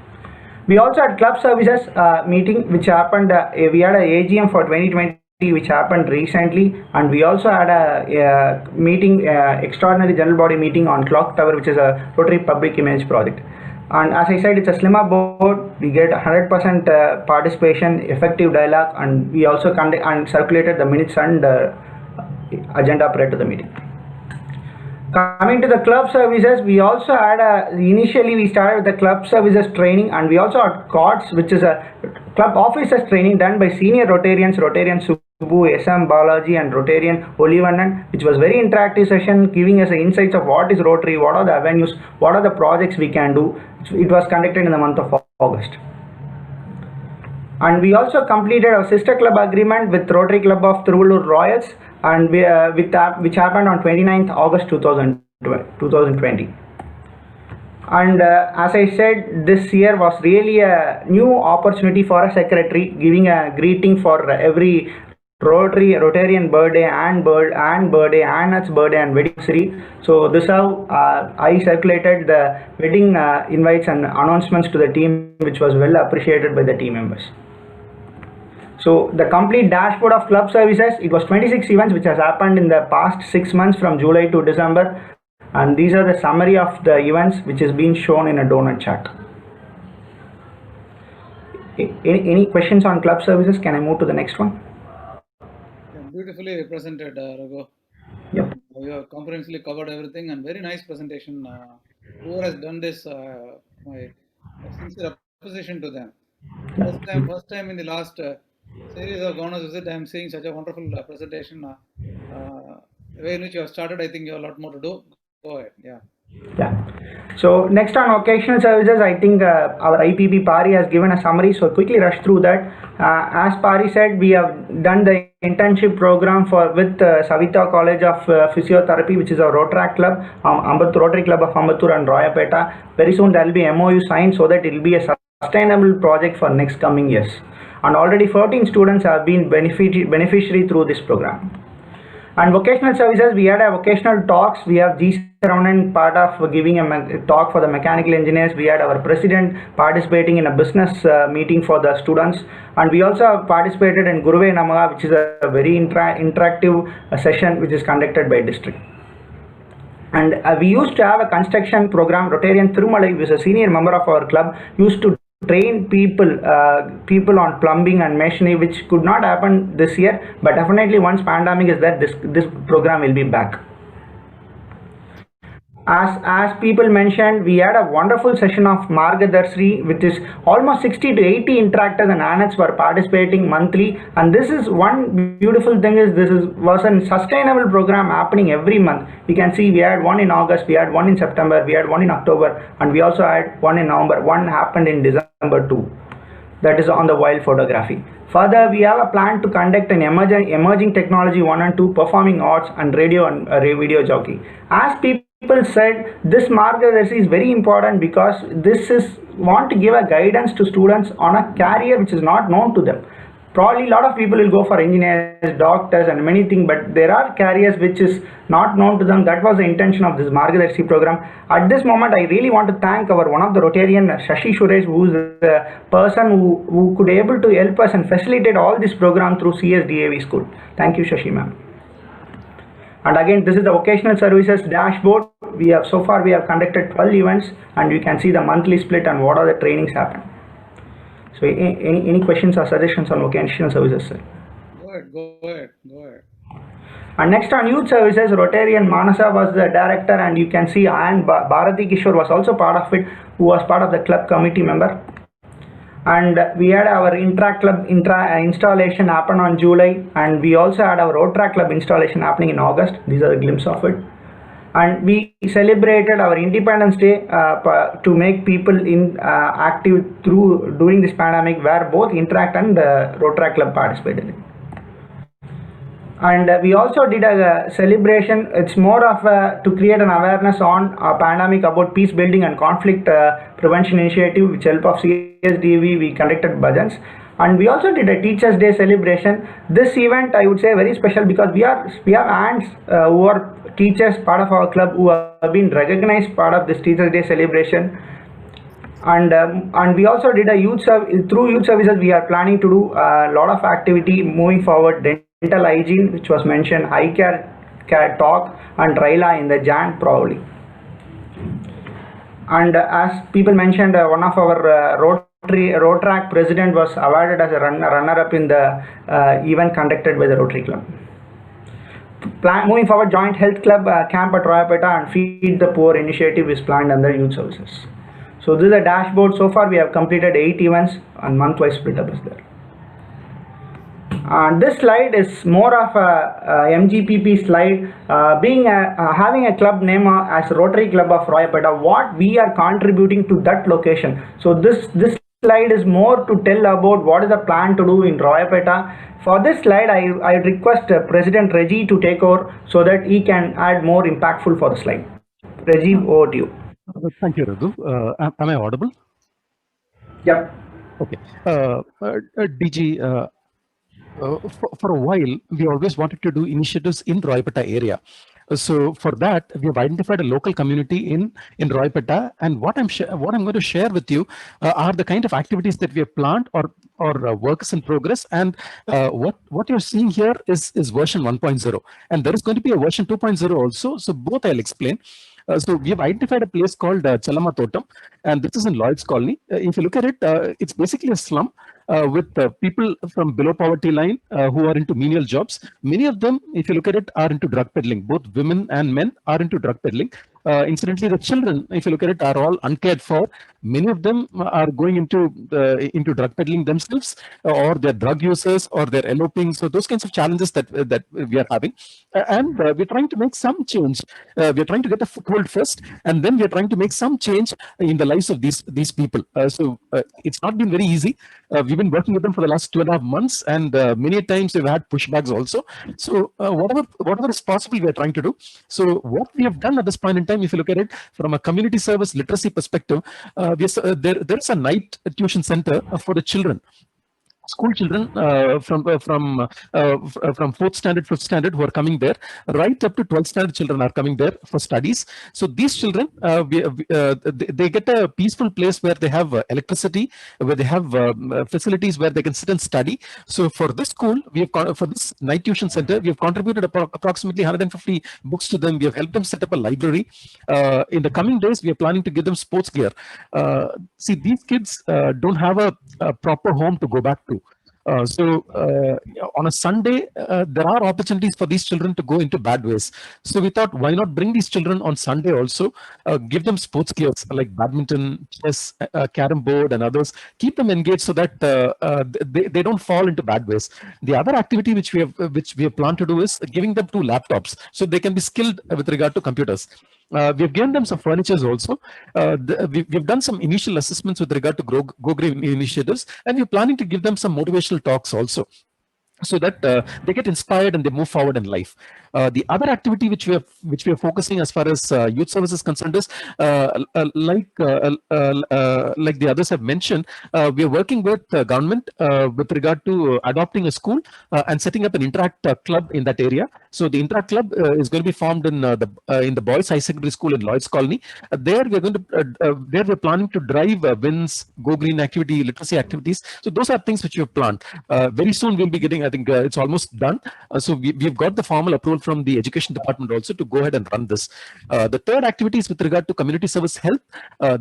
We also had club services meeting, which happened. We had a AGM for 2020, which happened recently, and we also had a meeting, extraordinary general body meeting on Clock Tower, which is a Rotary Public Image project. And as I said, it's a slimmer board. We get 100% participation, effective dialogue, and we also circulated the minutes and agenda prior to the meeting. Coming to the club services, we also had initially we started with the club services training, and we also had COTS, which is a club officers training done by senior Rotarians, Rotarian Subbu, SM Balaji and Rotarian Olivanan, which was very interactive session, giving us the insights of what is Rotary, what are the avenues, what are the projects we can do. It was conducted in the month of August. And we also completed our sister club agreement with Rotary Club of Thiruvallur Royals, and which happened on 29th August 2020. And as I said, this year was really a new opportunity for a secretary, giving a greeting for every Rotarian birthday and birthday and its birthday and wedding ceremony. So this is how I circulated the wedding invites and announcements to the team, which was well appreciated by the team members. So the complete dashboard of club services, it was 26 events which has happened in the past 6 months from July to December, and these are the summary of the events which is being shown in a donut chart. Any questions on club services? Can I move to the next one? Beautifully presented, Raghu. Yep. You have comprehensively covered everything, and very nice presentation. Whoever has done this, my sincere appreciation to them. First time in the last series of governors visit, I am seeing such a wonderful presentation. The way in which you have started, I think you have a lot more to do. Go ahead. Yeah. So next on occasional services, I think our IPP Pari has given a summary, so quickly rush through that. As Pari said, we have done the internship program with Savita College of Physiotherapy, which is our Rotaract Club, Rotary Club of Ambattur and Royapeta. Very soon there will be MOU signed so that it will be a sustainable project for next coming years. And already 14 students have been beneficiary through this program. And vocational services, we had a vocational talks. We have G Surrounding part of giving a talk for the mechanical engineers. We had our president participating in a business meeting for the students. And we also have participated in Guruve Namaha, which is a very interactive session which is conducted by district. And we used to have a construction program. Rotarian Thirumalai, who is a senior member of our club, used to train people on plumbing and masonry, which could not happen this year, but definitely once pandemic is there, this program will be back. As people mentioned, we had a wonderful session of Margadarshi, which is almost 60 to 80 interactors and ANETs were participating monthly. And this is one beautiful thing is was a sustainable program happening every month. You can see we had one in August, we had one in September, we had one in October, and we also had one in November. One happened in December too. That is on the wild photography. Further, we have a plan to conduct an emerging technology 1 and 2 performing arts and radio and video jockey. As people said, this Margadarshi is very important because this is want to give a guidance to students on a career which is not known to them. Probably a lot of people will go for engineers, doctors and many things, but there are careers which is not known to them. That was the intention of this Margadarshi program. At this moment, I really want to thank our one of the Rotarian, Shashi Suresh, who is the person who could able to help us and facilitate all this program through CSDAV school. Thank you, Shashi ma'am. And again, this is the vocational services dashboard. We have conducted 12 events, and you can see the monthly split and what are the trainings happen. So any questions or suggestions on vocational services, sir? Go ahead. And next on youth services, Rotarian Manasa was the director, and you can see and Bharati Kishore was also part of it, who was part of the club committee member. And we had our Intra Club installation happen on July, and we also had our Rotra Club installation happening in August. These are the glimpse of it. And we celebrated our Independence Day to make people active during this pandemic, where both Interact and Rotary Club participated. And we also did a celebration. It's more of to create an awareness on a pandemic about peace building and conflict prevention initiative, with help of CSDV. We conducted bhajans. And we also did a Teachers' Day celebration. This event, I would say, very special because we have aunts who are teachers, part of our club, who have been recognized part of this Teachers' Day celebration. And we also did a through youth services. We are planning to do a lot of activity moving forward. Dental hygiene, which was mentioned, eye care talk, and Raila in the Jan probably. And as people mentioned, one of our Rotrack president was awarded as a runner-up in the event conducted by the Rotary Club. Moving forward, Joint Health Club camp at Royapeta and Feed the Poor initiative is planned under youth services. So this is a dashboard. So far we have completed 8 events and month-wise split up is there. This slide is more of a MGPP slide, having a club name as Rotary Club of Royapeta, what we are contributing to that location. So this slide is more to tell about what is the plan to do in Royapeta. For this slide, I request President Reggie to take over so that he can add more impactful for the slide. Reggie, over to you. Thank you, Raghu. Am I audible? Yep. Okay. DG, for a while, we always wanted to do initiatives in Royapeta area. So for that, we have identified a local community in Royapeta, and what I'm going to share with you are the kind of activities that we have planned or works in progress. And what you're seeing here is version 1.0, and there is going to be a version 2.0 also. So both I'll explain. So we have identified a place called Chalama Totam, and this is in Lloyd's Colony. If you look at it, it's basically a slum with people from below poverty line who are into menial jobs. Many of them, if you look at it, are into drug peddling. Both women and men are into drug peddling. Incidentally, the children, if you look at it, are all uncared for. Many of them are going into drug peddling themselves, or they're drug users, or they're eloping. So those kinds of challenges that we are having, and we're trying to make some change. We're trying to get a foothold first, and then we're trying to make some change in the lives of these people. So it's not been very easy. We've been working with them for the last 2.5 months, and many times we've had pushbacks also. So whatever is possible, we are trying to do. So what we have done at this point in time, if you look at it from a community service literacy perspective, there's a night tuition center for the children. school children from 4th standard, 5th standard who are coming there, right up to 12th standard children are coming there for studies. So these children, they get a peaceful place where they have electricity, where they have facilities where they can sit and study. So for this school, for this night tuition center, we have contributed approximately 150 books to them. We have helped them set up a library. In the coming days, we are planning to give them sports gear. See, these kids don't have a proper home to go back to. On a Sunday, there are opportunities for these children to go into bad ways. So we thought, why not bring these children on Sunday also, give them sports gears like badminton, chess, carom board and others, keep them engaged so that they don't fall into bad ways. The other activity which we have planned to do is giving them 2 laptops so they can be skilled with regard to computers. We've given them some furnitures also. We've done some initial assessments with regard to Go Green initiatives, and we're planning to give them some motivational talks also, so that they get inspired and they move forward in life. The other activity which we are focusing as far as youth services concerned is like the others have mentioned, we are working with government with regard to adopting a school and setting up an Interact club in that area. So the Interact club is going to be formed in the Boys High Secondary School in Lloyd's Colony. There we're planning to drive WINS, Go Green activity, literacy activities. So those are things which we have planned. Very soon we'll be getting, I think it's almost done. So we've got the formal approval from the education department also to go ahead and run this. The third activity is with regard to community service health.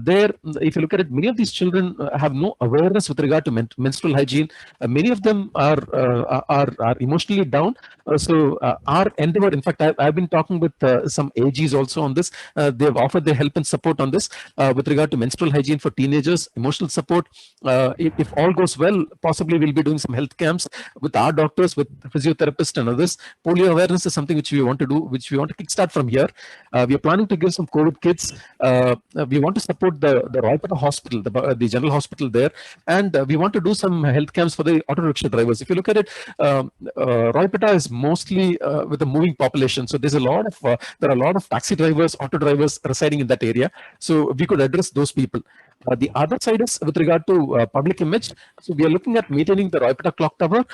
There, if you look at it, many of these children have no awareness with regard to menstrual hygiene. Many of them are emotionally down. So our endeavor, in fact, I've been talking with some AGs also on this. They've offered their help and support on this with regard to menstrual hygiene for teenagers, emotional support. If all goes well, possibly we'll be doing some health camps with our doctors, with physiotherapists and others. Polio awareness is something which we want to do, which we want to kickstart from here. We are planning to give some COVID kits. We want to support the Roypeta hospital, the general hospital there, and we want to do some health camps for the auto rickshaw drivers. If you look at it, Roypeta is mostly with a moving population, so there are a lot of taxi drivers, auto drivers residing in that area. So we could address those people. The other side is with regard to public image. So we are looking at maintaining the Roypeta clock tower.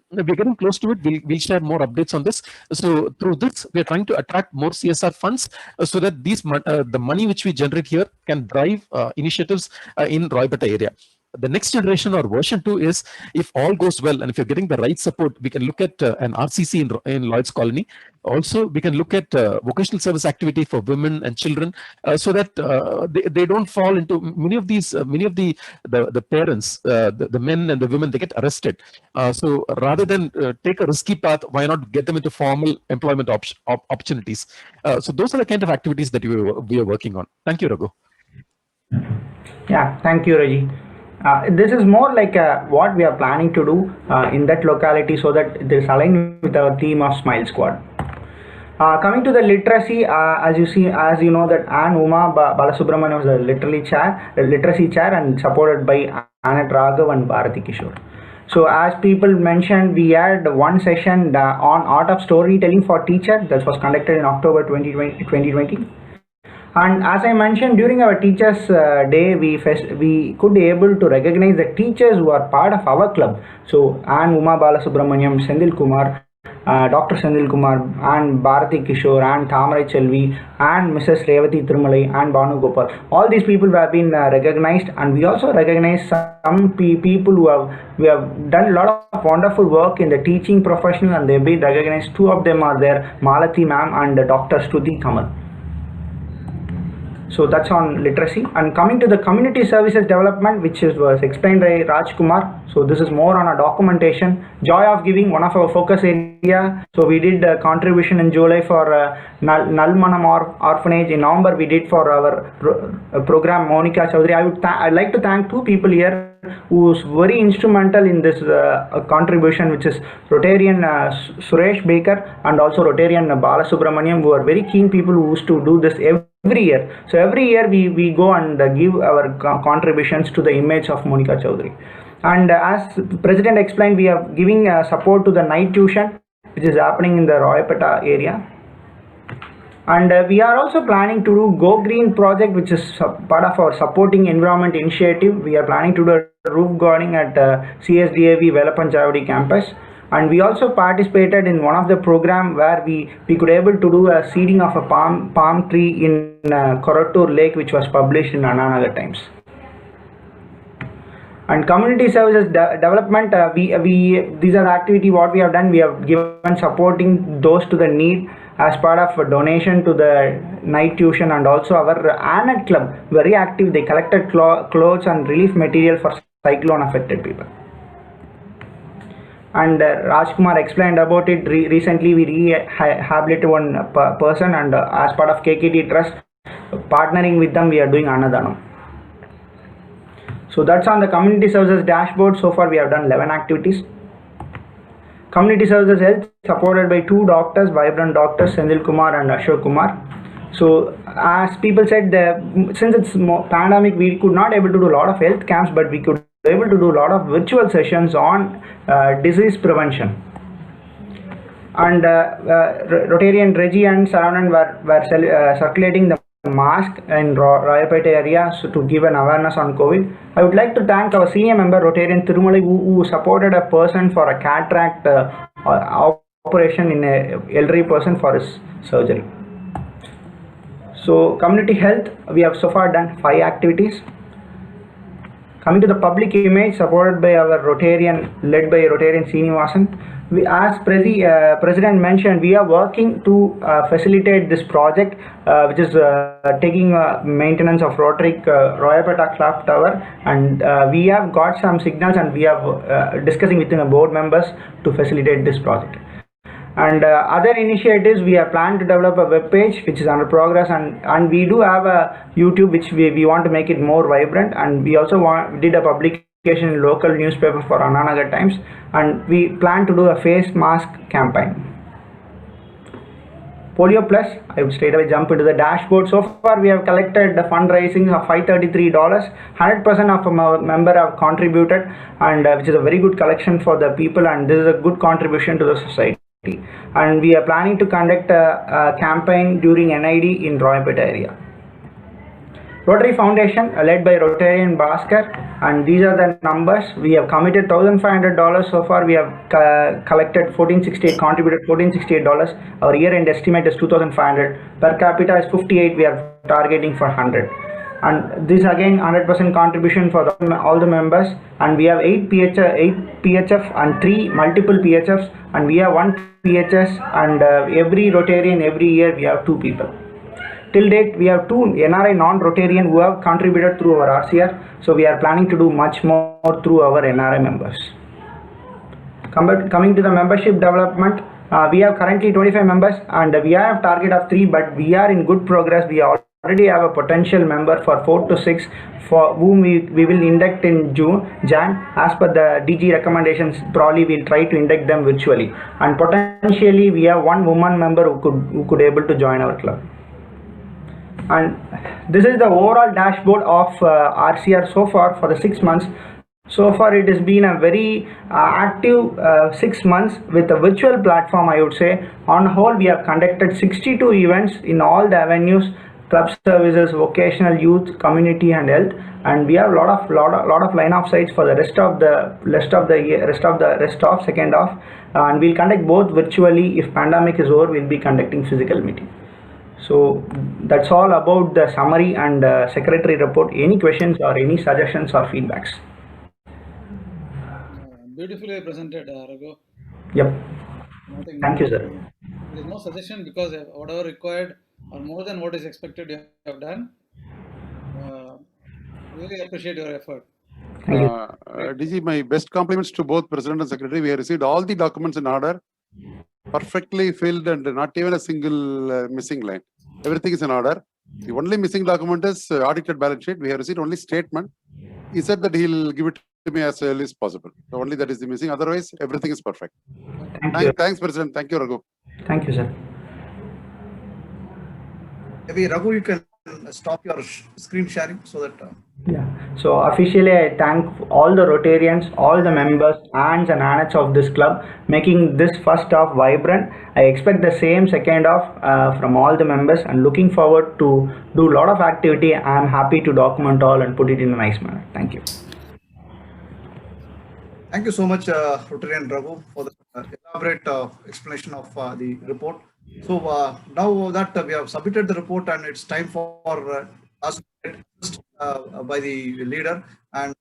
We're getting close to it. We'll share more updates on this. So through this, we are trying to attract more CSR funds so that the money which we generate here can drive initiatives in Roypeta area. The next generation or version 2 is, if all goes well and if you're getting the right support, we can look at an RCC in Lloyd's Colony. Also, we can look at vocational service activity for women and children so that they don't fall into many of the parents, the men and the women, they get arrested. So rather than take a risky path, why not get them into formal employment opportunities? So those are the kind of activities that we are working on. Thank you, Raghu. Yeah, thank you, Raji. This is more like what we are planning to do in that locality, so that it is aligned with our theme of Smile Squad. Coming to the literacy, as you know that Ann Uma Balasubramanian was the literacy chair and supported by Anat Raghav and Bharati Kishore. So as people mentioned, we had one session on art of storytelling for teachers that was conducted in October 2020. And as I mentioned, during our Teachers Day, we could be able to recognize the teachers who are part of our club. So Ann Uma Balasubramaniam, Sendil Kumar, Dr. Sendil Kumar, and Bharati Kishore, and Thamarai Chelvi, and Mrs. Revati Thirumalai, and Banu Gopal. All these people have been recognized, and we also recognize some people who have done a lot of wonderful work in the teaching profession, and they've been recognized. 2 of them are there, Malati ma'am and Dr. Stuti Kamal. So that's on literacy. And coming to the community services development, which was explained by Rajkumar. So this is more on a documentation. Joy of Giving, one of our focus area. So we did a contribution in July for Nalmanam Orphanage. In November we did for our program Monica Chaudhary. I'd like to thank 2 people here who is very instrumental in this contribution, which is Rotarian Suresh Baker and also Rotarian Balasubramaniam, who are very keen people who used to do this every year. So every year we go and give our contributions to the image of Monica Chaudhary. And as President explained, we are giving support to the night tuition which is happening in the Roypeta area. And we are also planning to do Go Green project, which is part of our supporting environment initiative. We are planning to do a roof gardening at CSDAV Velapanchavadi campus. And we also participated in one of the program where we could able to do a seeding of a palm tree in Korattur Lake, which was published in Anna Nagar Times. And community services development, these are the activity what we have done. We have given supporting those to the need as part of a donation to the night tuition, and also our ANET club, very active. They collected clothes and relief material for cyclone affected people. And Rajkumar explained about it. Recently we rehabilitated one person, and as part of KKT Trust, partnering with them, we are doing Annadanam. So that's on the community services dashboard. So far we have done 11 activities. Community services health supported by 2 doctors, vibrant doctors, Senthil Kumar and Ashok Kumar. So as people said, since it's pandemic, we could not able to do a lot of health camps, but we could able to do a lot of virtual sessions on disease prevention. And Rotarian Reggie and Saravanan were circulating the mask in Rayapeta area to give an awareness on COVID. I would like to thank our senior member Rotarian Thirumalai who supported a person for a cataract operation in a elderly person for his surgery. So community health, we have so far done 5 activities. Coming to the public image, supported by our Rotarian, led by Rotarian Srinivasan. As President mentioned, we are working to facilitate this project, which is taking maintenance of Rotary Royapeta Clock Tower, and we have got some signals, and we are discussing within the board members to facilitate this project. And other initiatives, we are planning to develop a web page which is under progress, and we do have a YouTube which we want to make it more vibrant, and we also did a publication in local newspaper for Anna Nagar Times, and we plan to do a face mask campaign. Polio Plus, I would straight away jump into the dashboard. So far we have collected the fundraising of $533. 100% of our member have contributed, and which is a very good collection for the people, and this is a good contribution to the society. And we are planning to conduct a campaign during NID in Royapeta area. Rotary Foundation, led by Rotarian Bhaskar, and these are the numbers. We have committed $1,500 so far. We have collected 1468, contributed $1468. Our year-end estimate is 2,500. Per capita is 58. We are targeting for 100. And this again 100% contribution for all the members. And we have 8 PHF and 3 multiple PHFs, and we have 1 PHS, and every Rotarian every year we have 2 people. Till date, we have 2 NRI non-Rotarian who have contributed through our RCR. So we are planning to do much more through our NRI members. Coming to the membership development, we have currently 25 members, and we have a target of 3, but we are in good progress. We already have a potential member for 4 to 6 for whom we will induct in Jan. As per the DG recommendations, probably we'll try to induct them virtually. And potentially we have 1 woman member who could able to join our club. And this is the overall dashboard of RCR so far for the 6 months. So far it has been a very active 6 months with a virtual platform, I would say. On whole, we have conducted 62 events in all the avenues: club services, vocational, youth, community, and health. And we have a lot of line-up sites for the rest of second half. And we'll conduct both virtually. If pandemic is over, we'll be conducting physical meeting. So that's all about the summary and secretary report. Any questions or any suggestions or feedbacks? Beautifully presented, Raghu. Yep. Thank you, sir. There is no suggestion, because whatever required or more than what is expected you have done. Really appreciate your effort. DG, my best compliments to both President and Secretary. We have received all the documents in order, perfectly filled, and not even a single missing line. Everything is in order. The only missing document is audited balance sheet. We have received only statement. He said that he'll give it to me as early as possible. So only that is the missing. Otherwise, everything is perfect. Thanks, President. Thank you, Raghu. Thank you, sir. Maybe Raghu, you can can stop your screen sharing so that. Yeah. So officially, I thank all the Rotarians, all the members, aunts and aunts of this club, making this first half vibrant. I expect the same second half from all the members, and looking forward to do a lot of activity. I'm happy to document all and put it in a nice manner. Thank you. Thank you so much, Rotarian Raghu, for the elaborate explanation of the report. So now that we have submitted the report and it's time for us to get by the leader and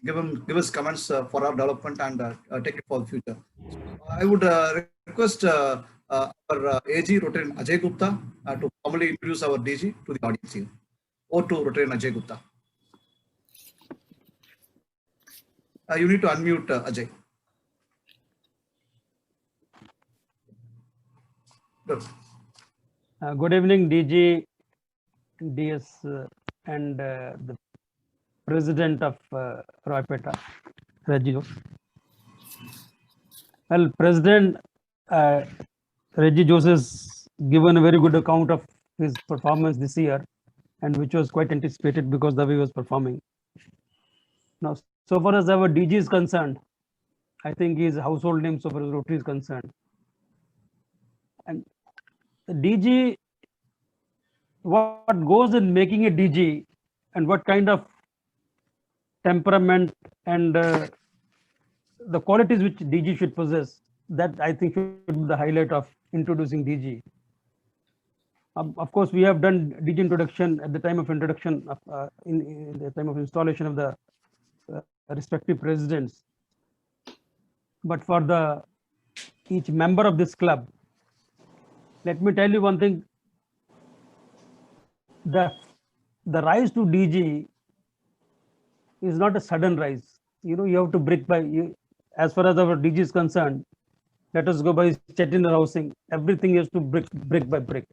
give us comments for our development and take it for the future. I would request our AG Rotarian Ajay Gupta to formally introduce our DG to the audience here. Over to Rotarian Ajay Gupta. You need to unmute Ajay. Good. Good evening, DG, DS, and the President of Roypeta, Reggie. Well, President Reggie Jose has given a very good account of his performance this year, and which was quite anticipated because the way he was performing. Now, so far as our DG is concerned, I think he is a household name so far as Rotary is concerned. And the DG, what goes in making a DG and what kind of temperament and the qualities which DG should possess, that I think should be the highlight of introducing DG. Of course, we have done DG introduction at the time of introduction of, in the time of installation of the respective presidents. But for each member of this club, let me tell you one thing. The rise to DG is not a sudden rise. You know, you have to brick by. As far as our DG is concerned, let us go by Chettinad housing. Everything is to brick by brick.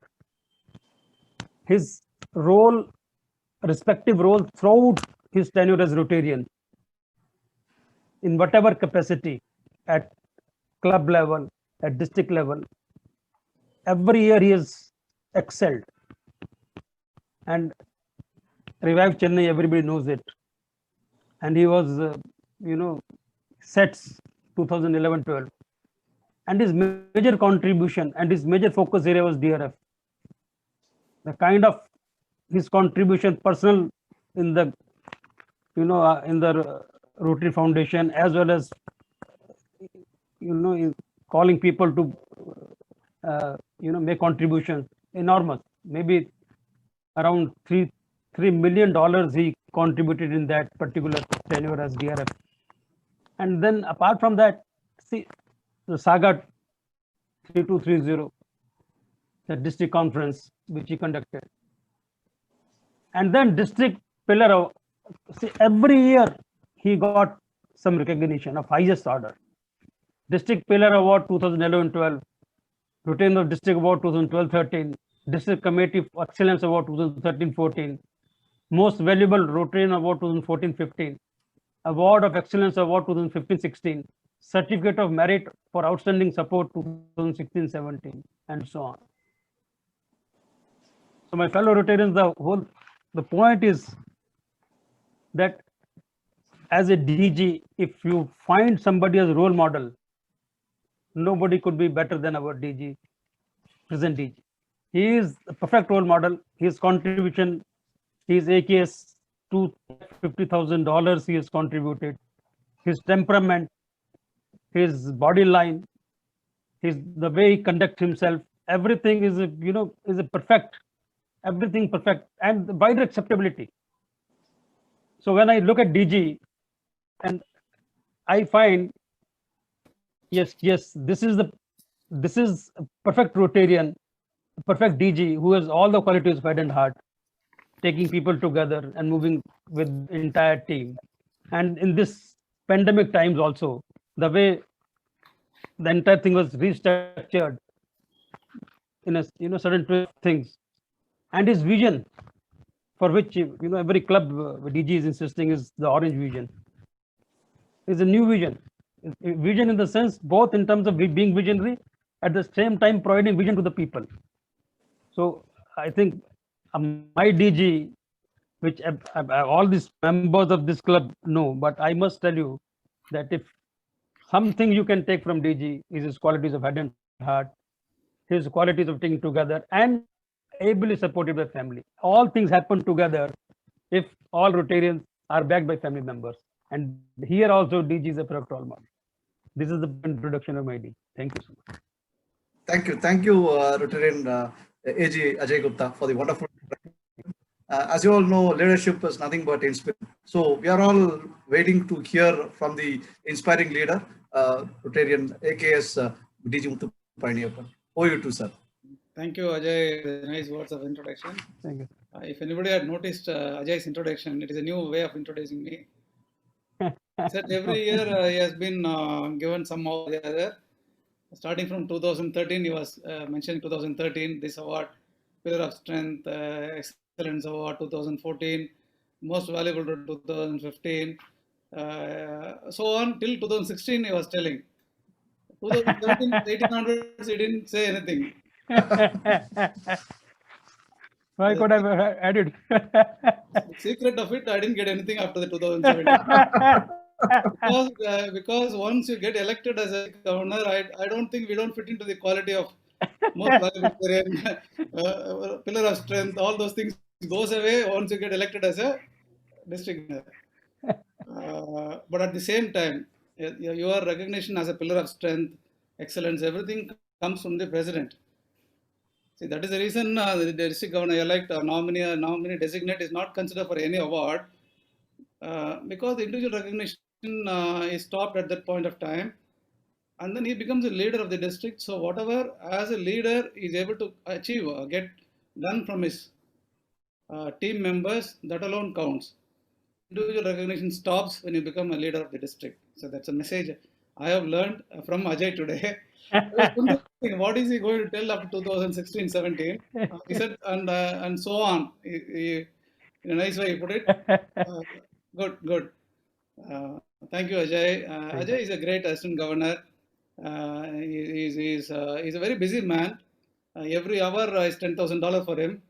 His role, respective role throughout his tenure as Rotarian, in whatever capacity, at club level, at district level, every year he has excelled. And Revive Chennai, everybody knows it. And he was, SETS 2011-12. And his major contribution and his major focus area was DRF. The kind of his contribution, personal in the, in the Rotary Foundation, as well as, calling people to, make contributions, enormous. Maybe around $3 million he contributed in that particular tenure as DRF. And then apart from that, see the Saga 3230, the district conference which he conducted. And then district pillar, see, every year he got some recognition of highest order. District Pillar Award 2011-12, Rotarian of District Award 2012-13, District Committee of Excellence Award 2013-14, Most Valuable Rotarian Award 2014-15, Award of Excellence Award 2015-16, Certificate of Merit for Outstanding Support 2016-17, and so on. So my fellow Rotarians, the point is that as a DG, if you find somebody as a role model, nobody could be better than our DG, present DG. He is a perfect role model. His contribution, his AKS $250,000 he has contributed. His temperament, his body line, the way he conducts himself, everything is a perfect, everything perfect, and wider acceptability. So when I look at DG, and I find, yes, this is a perfect Rotarian, perfect DG who has all the qualities of head and heart, taking people together and moving with the entire team. And in this pandemic times also, the way the entire thing was restructured in a certain things, and his vision, for which every club DG is insisting, is the orange vision. Is a new vision. Vision in the sense, both in terms of being visionary, at the same time providing vision to the people. So I think my DG, which all these members of this club know, but I must tell you that if something you can take from DG is his qualities of head and heart, his qualities of taking together, and ably supported by family. All things happen together if all Rotarians are backed by family members. And here also DG is a perfect role model. This is the introduction of my DG. Thank you so much. Thank you, Rotarian AG Ajay Gupta, for the wonderful. As you all know, leadership is nothing but inspiration. So we are all waiting to hear from the inspiring leader, Rotarian AKS DG Muthu Palaniappan. Over you too, sir. Thank you, Ajay. Nice words of introduction. Thank you. If anybody had noticed Ajay's introduction, it is a new way of introducing me. Except every year he has been given some or the other. Starting from 2013, he was mentioned 2013, this award, Pillar of Strength, Excellence Award 2014, Most Valuable to 2015, so on till 2016 he was telling. 2017, 18 onwards, he didn't say anything. Why could I have added? The secret of it, I didn't get anything after the 2017. Because once you get elected as a governor, I don't think we don't fit into the quality of most valuable pillar of strength. All those things goes away once you get elected as a district governor. But at the same time, your recognition as a pillar of strength, excellence, everything comes from the president. See, that is the reason the district governor elect or nominee designate is not considered for any award, because the individual recognition is stopped at that point of time, and then he becomes a leader of the district. So whatever as a leader is able to achieve, get done from his team members, that alone counts. Individual recognition stops when you become a leader of the district. So that's a message I have learned from Ajay today. What is he going to tell after 2016-17? He said, and so on. He, in a nice way he put it. Good. Thank you, Ajay. Ajay is a great assistant governor. He's a very busy man. Every hour is $10,000 for him.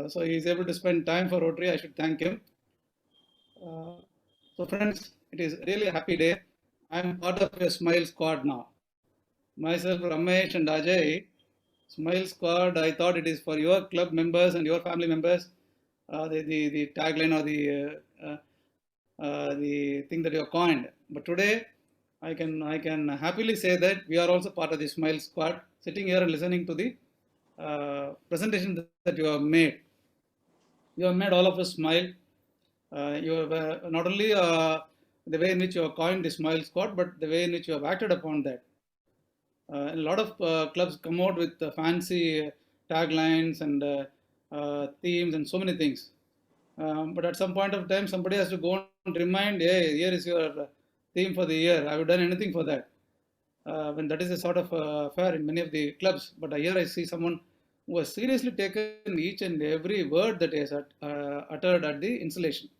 So he's able to spend time for Rotary. I should thank him. So friends, it is really a happy day. I'm part of a Smile Squad now. Myself, Ramesh and Ajay, Smile Squad, I thought it is for your club members and your family members. The tagline or the thing that you have coined. But today, I can happily say that we are also part of the Smile Squad, sitting here and listening to the presentation that you have made. You have made all of us smile. You have not only the way in which you have coined the Smile Squad, but the way in which you have acted upon that. A lot of clubs come out with fancy taglines and themes and so many things. But at some point of time, somebody has to go and remind, hey, here is your theme for the year. Have you done anything for that? When that is a sort of affair in many of the clubs. But here I see someone who has seriously taken each and every word that he has uttered at the installation.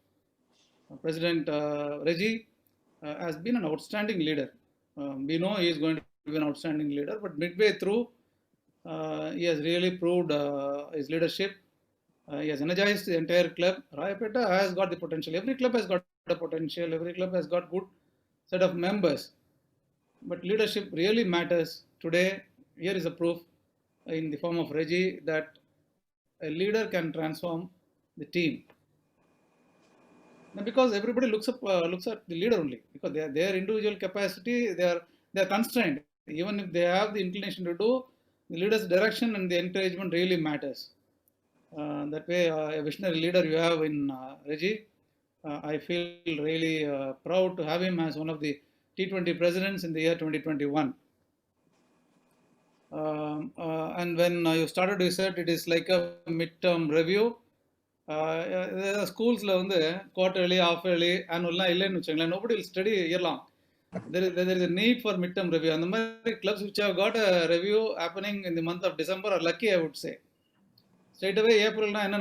President Reggie has been an outstanding leader. We know he is going to be an outstanding leader, but midway through, he has really proved his leadership. He has energized the entire club. Rayapeta has got the potential. Every club has got the potential. Every club has got good set of members. But leadership really matters. Today, here is a proof in the form of Reggie that a leader can transform the team. Now, because everybody looks at the leader only, because their individual capacity, they are constrained. Even if they have the inclination to do, the leader's direction and the encouragement really matters. That way, a visionary leader you have in Reggie, I feel really proud to have him as one of the T20 presidents in the year 2021. And when you started, you said it is like a midterm review. Schools quarterly, half yearly, annual, nobody will study year long. There is a need for midterm review. And the clubs which have got a review happening in the month of December are lucky, I would say. Straight away, April, time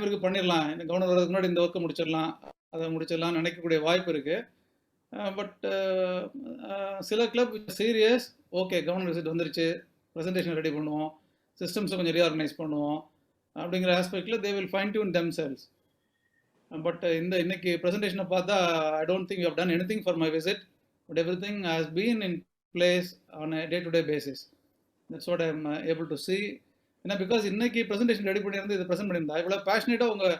இருக்கு பண்ணிடலாம், governor வரதுக்கு முன்னாடி இந்த ஒர்க்கை முடிச்சிடலாம், அதை முடிச்சிடலாம் நினைக்கக்கூடிய வாய்ப்பு இருக்கு. பட் சில club serious, okay governor visit வந்துருச்சு, ப்ரெசன்டேஷன் ரெடி பண்ணுவோம், சிஸ்டம்ஸை கொஞ்சம் ரீஆர்கனைஸ் பண்ணுவோம் அப்படிங்கிற ஆஸ்பெக்டில் they will fine tune themselves. But இன்னைக்கு ப்ரெசன்டேஷனை பார்த்தா I don't think you have done anything for my visit, but everything has been in place on a day-to-day basis. That's what I'm able to see. ஏன்னா because இன்னைக்கு presentation ready பண்ணியிருந்து இதை present பண்ணியிருந்தா இவ்வளோ பேஷனேட்டாக உங்கள்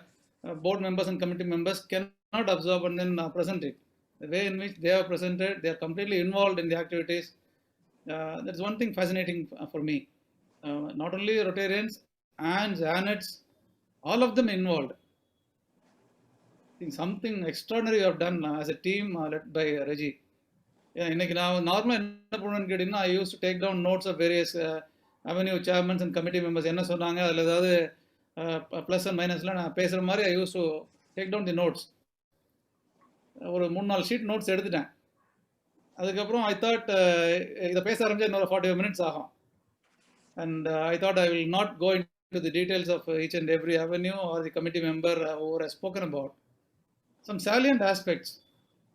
board members and committee members cannot absorb and then present it. The way in which they are presented, they are completely involved in the activities. That's one thing fascinating for me. Not only Rotarians, ANS, ANETs, all of them involved. I think something extraordinary you have done as a team led by Reggie. இன்னைக்கு நான் நார்மலாக என்ன பண்ணுவேன்னு கேட்டிங்கன்னா, I used to take down notes of various avenue chairmen and committee members. என்ன சொன்னாங்க அதில் ஏதாவது ப்ளஸ் அண்ட் மைனஸ்லாம் நான் பேசுகிற மாதிரி I used to take down the notes. ஒரு 3-4 ஷீட் நோட்ஸ் எடுத்துட்டேன். அதுக்கப்புறம் ஐ தாட் இதை பேச ஆரம்பிச்சா இன்னொரு 45 minutes ஆகும். And I thought I will not go into the details of each and every avenue or the committee member over has spoken about some salient aspects.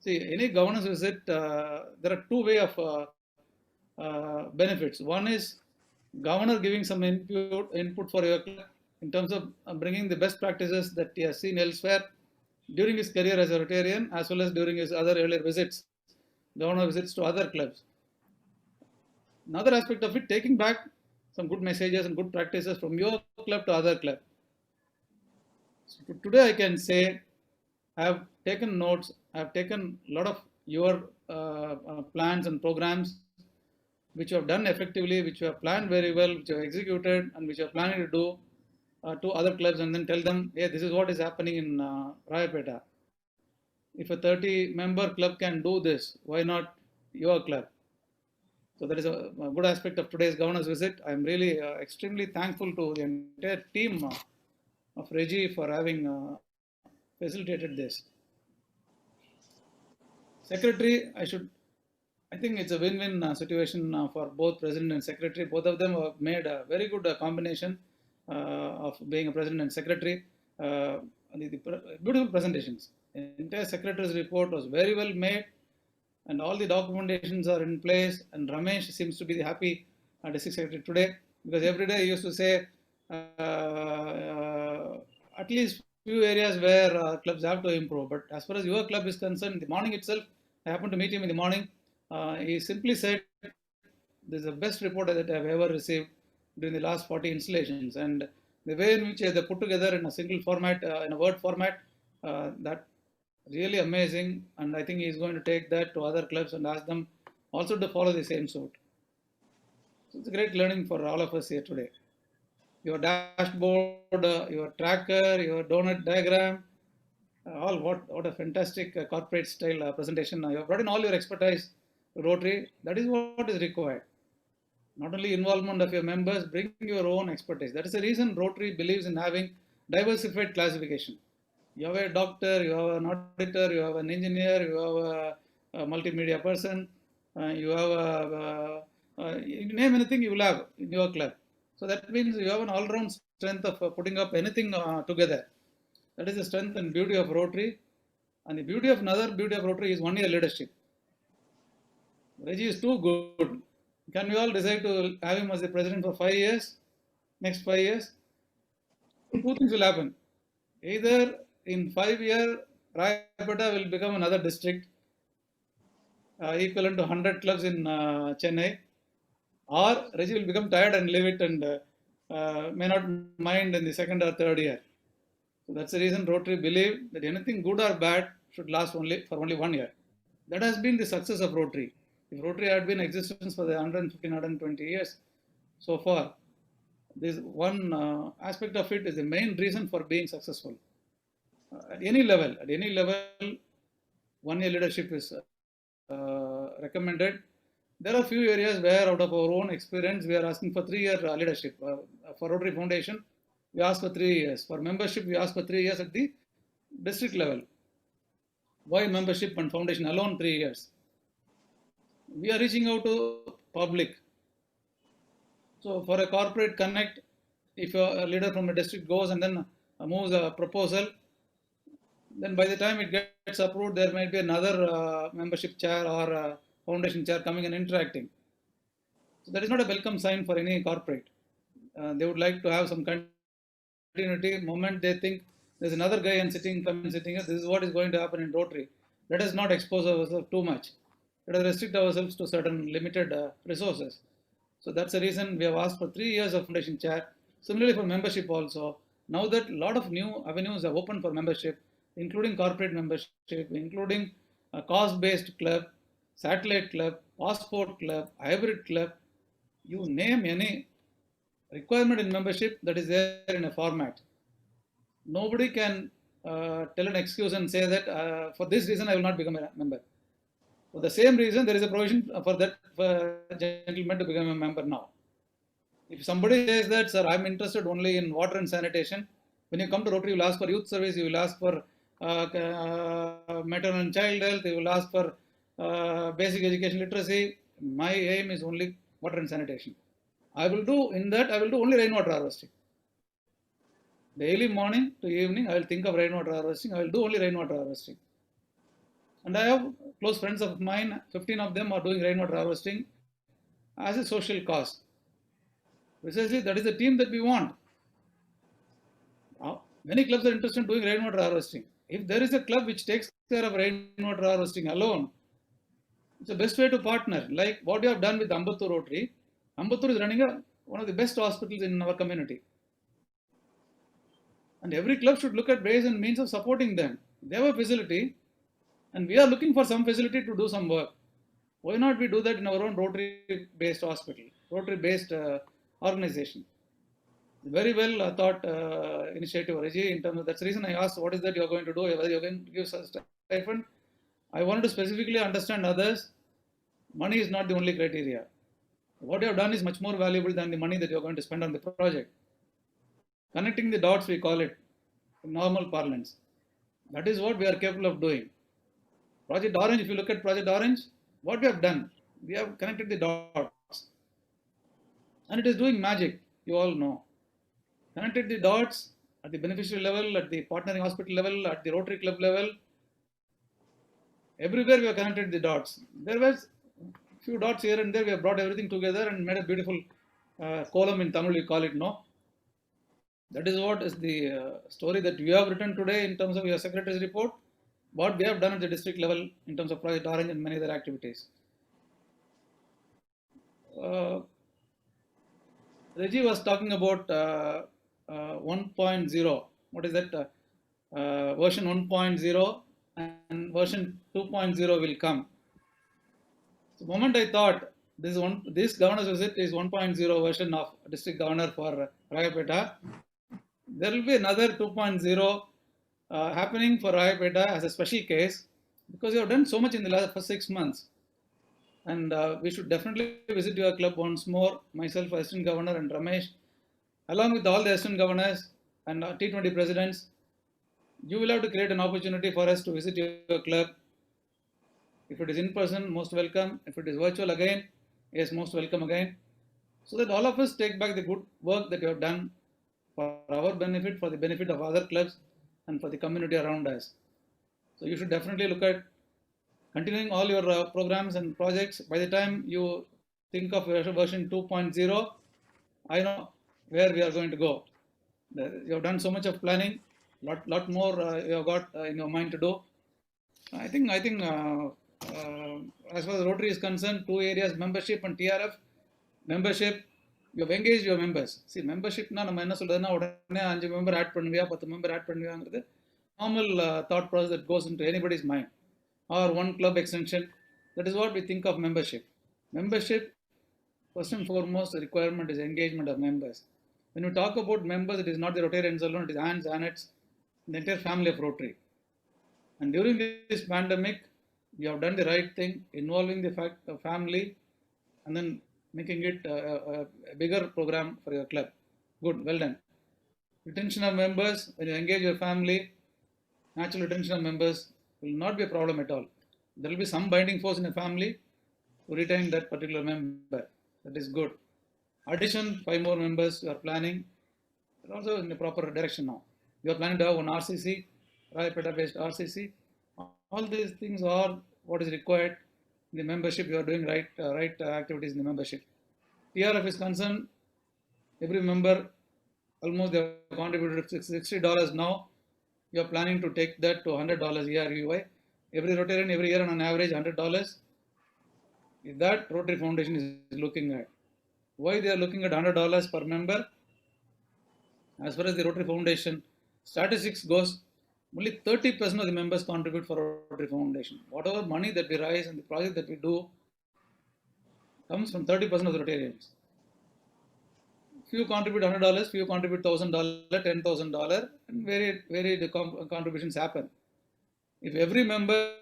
See, any governance visit, there are two way of benefits. One is governor giving some input for your club in terms of bringing the best practices that he has seen elsewhere during his career as a Rotarian, as well as during his other earlier visits, governor visits to other clubs. Another aspect of it, taking back some good messages and good practices from your club to other club. So today I can say I have taken notes, I have taken a lot of your plans and programs which you have done effectively, which you have planned very well, which you have executed, and which you are planning to do to other clubs, and then tell them, hey, this is what is happening in Rayapeta. If a 30-member club can do this, why not your club? So that is a good aspect of today's governor's visit. I am really extremely thankful to the entire team of Reggie for having facilitated this. Secretary, I think it's a win-win situation for both president and secretary. Both of them have made a very good combination of being a president and secretary. The beautiful presentations. The entire secretary's report was very well made, and all the documentations are in place. And Ramesh seems to be the happy district secretary today, because every day he used to say at least few areas where clubs have to improve. But as far as your club is concerned, in the morning itself, I happened to meet him in the morning. He simply said, this is the best report that I have ever received during the last 40 installations. And the way in which they put together in a single format, in a word format, that really amazing. And I think he is going to take that to other clubs and ask them also to follow the same suit. So it's a great learning for all of us here today. Your dashboard, your tracker, your donut diagram, all what a fantastic corporate style presentation. You have brought in all your expertise to Rotary. That is what is required. Not only involvement of your members, bring your own expertise. That is the reason Rotary believes in having diversified classification. You have a doctor, you have an auditor, you have an engineer, you have a multimedia person, you have you name anything you will have in your club. So that means you have an all-round strength of putting up anything together. That is the strength and beauty of Rotary. And the beauty of another beauty of Rotary is 1 year leadership. Reggie is too good. Can we all decide to have him as the president for 5 years? Next 5 years? Two things will happen. Either in 5 years, Rayapeta will become another district equivalent to 100 clubs in Chennai, or Reggie will become tired and leave it and may not mind in the second or third year. So that's the reason Rotary believe that anything good or bad should last for only 1 year. That has been the success of Rotary. If Rotary had been in existence for the 115, 120 years so far, this one aspect of it is the main reason for being successful. At any level, 1 year leadership is recommended. There are few areas where out of our own experience, we are asking for 3 year leadership. For Rotary Foundation, we ask for 3 years. For membership, we ask for 3 years at the district level. Why membership and foundation alone 3 years? We are reaching out to public. So for a corporate connect, if a leader from a district goes and then moves a proposal, then by the time it gets approved, there might be another membership chair or foundation chair coming and interacting. So that is not a welcome sign for any corporate. they would like to have some continuity. Moment they think there's another guy and sitting here, this is what is going to happen in Rotary. Let us not expose ourselves too much. Let us restrict ourselves to certain limited resources. So that's the reason we have asked for 3 years of foundation chair. Similarly for membership also. Now that a lot of new avenues have opened for membership, including corporate membership, including a cost-based club, satellite club, passport club, hybrid club, you name any requirement in membership that is there in a format. Nobody can tell an excuse and say that for this reason I will not become a member. For the same reason, there is a provision for that gentleman to become a member now. If somebody says that, sir, I'm interested only in water and sanitation, when you come to Rotary, you will ask for youth service, you will ask for maternal and child health, you will ask for basic education literacy. My aim is only water and sanitation. I will do only rainwater harvesting. Daily morning to evening, I will think of rainwater harvesting. I will do only rainwater harvesting. And I have close friends of mine, 15 of them are doing rainwater harvesting as a social cause. Precisely, that is the team that we want. Many clubs are interested in doing rainwater harvesting. If there is a club which takes care of rainwater harvesting alone, it's the best way to partner. Like what you have done with Ambattur Rotary. Ambattur is running one of the best hospitals in our community. And every club should look at ways and means of supporting them. They have a facility, and we are looking for some facility to do some work. Why not we do that in our own Rotary-based hospital, Rotary-based organization? Very well thought initiative, Reggie, in terms of that's the reason I asked, what is that you are going to do? Whether you are going to give us a stipend? I wanted to specifically understand others. Money is not the only criteria. What you have done is much more valuable than the money that you are going to spend on the project. Connecting the dots, we call it in normal parlance. That is what we are capable of doing. Project Orange, if you look at Project Orange, what we have done, we have connected the dots. And it is doing magic, you all know. Connected the dots at the beneficiary level, at the partnering hospital level, at the Rotary Club level. Everywhere we have connected the dots. There was a few dots here and there, we have brought everything together and made a beautiful column in Tamil, we call it, no? That is what is the story that you have written today in terms of your secretary's report, what we have done at the district level in terms of Project Orange and many other activities. Reggie was talking about 1.0. What is that? Version 1.0 and version 2.0 will come. So the moment I thought this governor's visit is 1.0 version of district governor for Rayapeta, there will be another 2.0 happening for Rayapeta as a special case, because you have done so much in the last 6 months. And we should definitely visit your club once more, myself, Assistant Governor, and Ramesh, along with all the Assistant Governors and T20 Presidents. You will have to create an opportunity for us to visit your club. If it is in person, most welcome. If it is virtual again, yes, most welcome again. So that all of us take back the good work that you have done for our benefit, for the benefit of other clubs, and for the community around us. So you should definitely look at continuing all your programs and projects. By the time you think of version 2.0, I know where we are going to go. You have done so much of planning, lot more you have got in your mind to do. I think as far as Rotary is concerned, 2 areas, membership and TRF. Membership, you have engaged your members. See, membership na நம்ம என்ன சொல்றதுன்னா உடனே 5 member add பண்ணுவியா 10 member add பண்ணுவியாங்கிறது normal thought process that goes into anybody's mind, or one club extension. That is what we think of membership. Membership, first and foremost, the requirement is engagement of members. When we talk about members, it is not the Rotarians alone, it is aunts, aunts, the entire family of Rotary. And during this pandemic, you have done the right thing, involving the family, and then making it a bigger program for your club. Good, well done. Retention of members, when you engage your family, natural retention of members will not be a problem at all. There will be some binding force in a family to retain that particular member. That is good. Addition, 5 more members you are planning. You're also in the proper direction now. You are planning to have one RCC, Rayapeta based RCC. All these things are what is required in the membership. You are doing right activities in the membership. TRF is concerned, Every member, almost they have contributed $60 now. You are planning to take that to $100 ERUI. Every Rotarian every year on average $100. That Rotary Foundation is looking at. Why they are looking at $100 per member? As far as the Rotary Foundation statistics goes, only 30% of the members contribute for Rotary Foundation. Whatever money that we raise and the project that we do comes from 30% of the Rotarians. Few contribute $100, few contribute $1,000, $10,000, and varied contributions happen. If every member,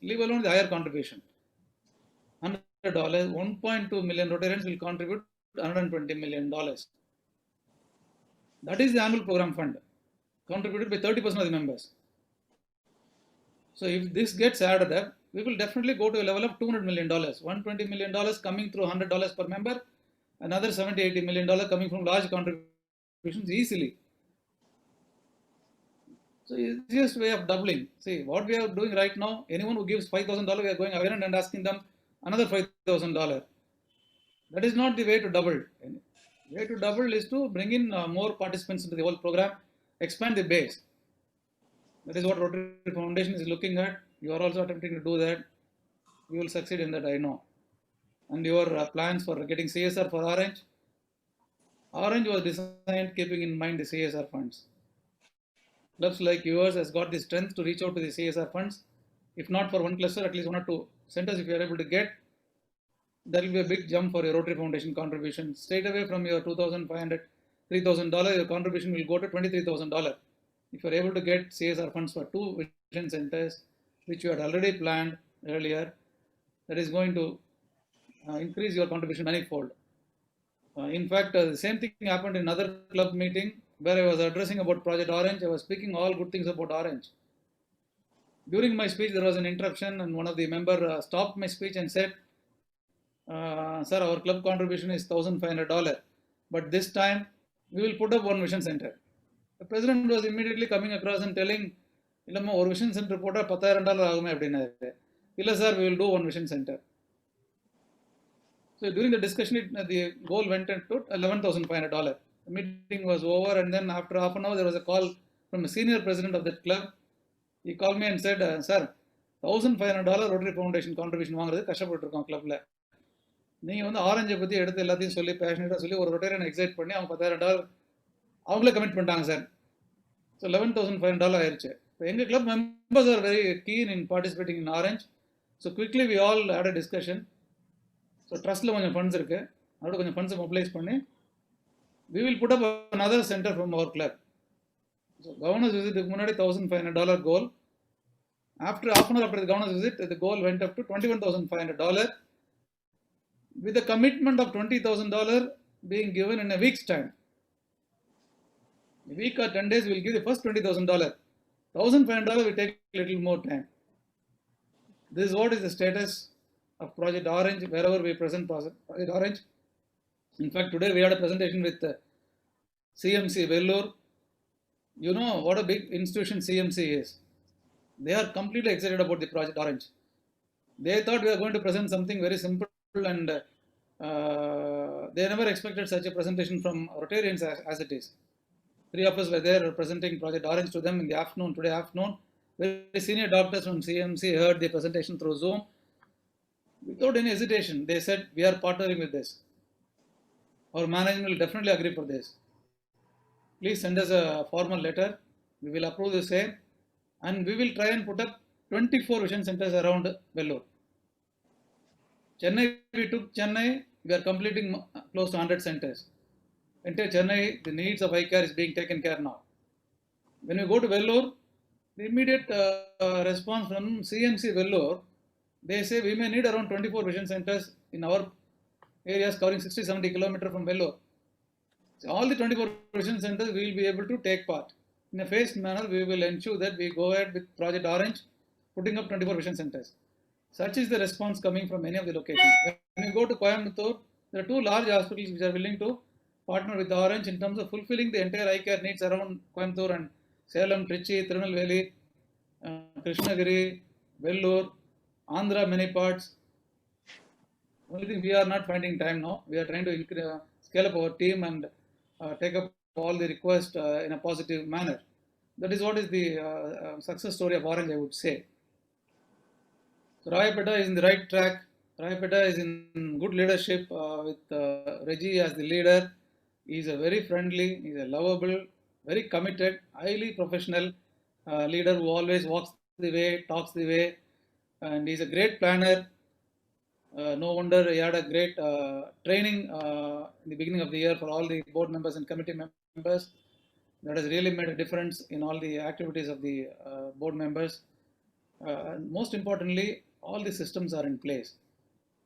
leave alone the higher contribution, $100, 1.2 million Rotarians will contribute $120 million. That is the annual program fund, contributed by 30% of the members. So if this gets added up, we will definitely go to a level of $200 million, $120 million coming through $100 per member, another $70-80 million coming from large contributions easily. So easiest way of doubling. See, what we are doing right now, anyone who gives $5,000, we are going around and asking them another $5,000. That is not the way to double. The way to double is to bring in more participants into the whole program, expand the base. That is what Rotary Foundation is looking at. You are also attempting to do that. You will succeed in that, I know. And your plans for getting CSR for Orange. Orange was designed keeping in mind the CSR funds. Clubs like yours has got the strength to reach out to the CSR funds. If not for one cluster, at least 1 or 2 centers, if you are able to get, there will be a big jump for your Rotary Foundation contribution. Straight away from your $2,500, $3,000, your contribution will go to $23,000. If you are able to get CSR funds for 2 vision centers, which you had already planned earlier, that is going to increase your contribution manifold. In fact, the same thing happened in another club meeting where I was addressing about Project Orange. I was speaking all good things about Orange. During my speech, there was an interruption, and one of the members stopped my speech and said, sir, our club contribution is $1,500, but this time we will put up 1 vision center. The president was immediately coming across and telling, or vision center put up $10,000. Illa sir, we will do 1 vision center. So during the discussion, the goal went to $11,500. The meeting was over, and then after half an hour, there was a call from a senior president of that club. He called me and said, sir, $1,500 Rotary Foundation contribution வாங்குறது கஷ்டப்பட்டுருக்கோம் கிளப்ல. நீங்க வந்து ஆரஞ்சை பத்தி எடுத்து எல்லாத்தையும் சொல்லி பேஷனேட்டா சொல்லி ஒரு ரொட்டேரியன் எக்ஸைட் பண்ணி அவங்க $10,000 அவங்களே கமிட் பண்ணிட்டாங்க சார். ஸோ $11,500 ஆயிருச்சு. இப்போ எங்கள் club members are very keen in participating in orange. So quickly we all had a discussion. So ட்ரஸ்ட்டில் கொஞ்சம் ஃபண்ட்ஸ் இருக்குது, அதோட கொஞ்சம் ஃபண்ட்ஸை மொபிலைஸ் பண்ணி we will put up another center from our club. So governor's visit முன்னாடி $1,500 goal. After half an hour after the governor's visit, the goal went up to $21,500 with a commitment of $20,000 being given in a week's time. A week or 10 days we will give the first $20,000. $1,500 will take a little more time. This is what is the status of Project Orange wherever we present Project Orange. In fact, today we had a presentation with CMC Vellore. You know what a big institution CMC is. They are completely excited about the Project Orange. They thought we are going to present something very simple, and they never expected such a presentation from Rotarians as it is. 3 of us were there presenting Project Orange to them in the afternoon, today afternoon. Very senior doctors from CMC heard the presentation through Zoom. Without any hesitation, they said, we are partnering with this. Our management will definitely agree for this. Please send us a formal letter. We will approve the same, and we will try and put up 24 vision centers around Vellore. Chennai, we took Chennai. We are completing close to 100 centers. Entire Chennai, the needs of eye care is being taken care now. When we go to Vellore, the immediate response from CMC Vellore, they say we may need around 24 vision centers in our areas covering 60-70 kilometers from Vellore. So all the 24 vision centers we will be able to take part. In a phased manner, we will ensure that we go ahead with Project Orange, putting up 24 vision centers. Such is the response coming from many of the locations. When we go to Coimbatore, there are 2 large hospitals which are willing to partner with Orange in terms of fulfilling the entire eye care needs around Coimbatore and Salem, Trichy, Tirunelveli, Krishnagiri, Vellore, Andhra, many parts. Only thing we are not finding time now. We are trying to scale up our team and take up all the requests in a positive manner. That is what is the success story of Orange, I would say. So Rayapeta is in the right track. Rayapeta is in good leadership with Reggie as the leader. He's a very friendly, he's a lovable, very committed, highly professional leader who always walks the way, talks the way, and he's a great planner. No wonder he had a great training in the beginning of the year for all the board members and committee members. That has really made a difference in all the activities of the board members. And most importantly, all the systems are in place.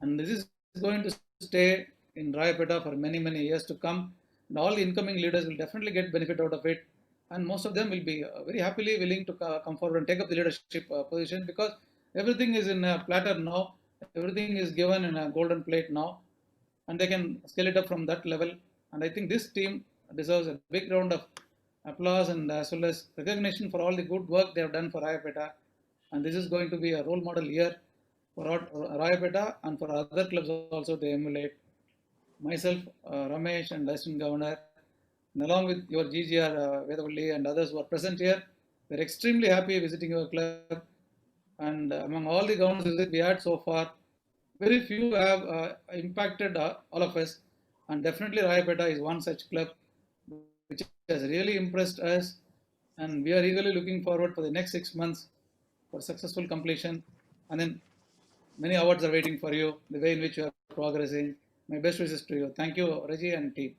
And this is going to stay in Rayapeta for many, many years to come. And all the incoming leaders will definitely get benefit out of it. And most of them will be very happily willing to come forward and take up the leadership position, because everything is in a platter now. Everything is given in a golden plate now. And they can scale it up from that level. And I think this team deserves a big round of applause and as well as recognition for all the good work they have done for Rayapeta. And this is going to be a role model year for Rayapeta and for other clubs also to emulate. Myself, Ramesh and Assistant Governor, and along with your GGR, Vedavalli and others who are present here, we're extremely happy visiting your club. And among all the governors visits we had so far, very few have impacted all of us. And definitely Rayapeta is one such club which has really impressed us. And we are eagerly looking forward for the next 6 months for successful completion. And then many awards are waiting for you, the way in which you are progressing. My best wishes to you. Thank you, Reggie and team.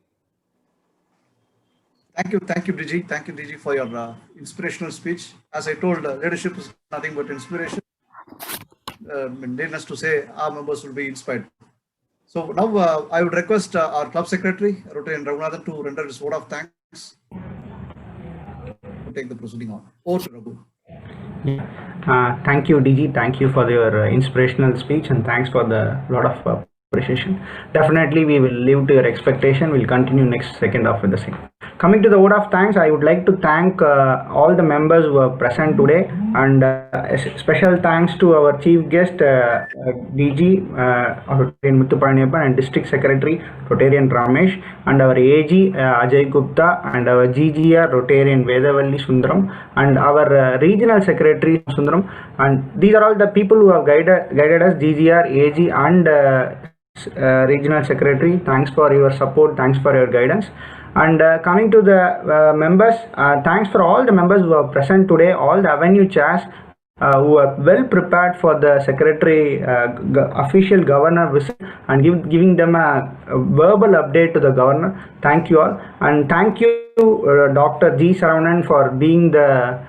Thank you, DG. Thank you, DG, for your inspirational speech. As I told, leadership is nothing but inspiration. Needless to say, our members will be inspired. So now I would request our club secretary, Rotarian Raghunathan, to render his vote of thanks to take the proceeding on. Over to Raghu. Thank you, DG. Thank you for your inspirational speech, and thanks for the lot of appreciation. Definitely, we will live to your expectation. We'll continue next second half with the same. Coming to the vote of thanks, I would like to thank all the members who are present today, and special thanks to our chief guest, DG Rotarian Muthupalaniappan, and District Secretary Rotarian Ramesh, and our AG Ajay Gupta, and our GGR Rotarian Vedavalli Sundaram, and our Regional Secretary Sundaram. And these are all the people who have guided us, GGR, AG, and Regional Secretary. Thanks for your support. Thanks for your guidance. And coming to the members, thanks for all the members who are present today, all the avenue chairs who are well prepared for the secretary official governor visit and giving them a verbal update to the governor. Thank you all. And thank you Dr. G. Saravanan for being the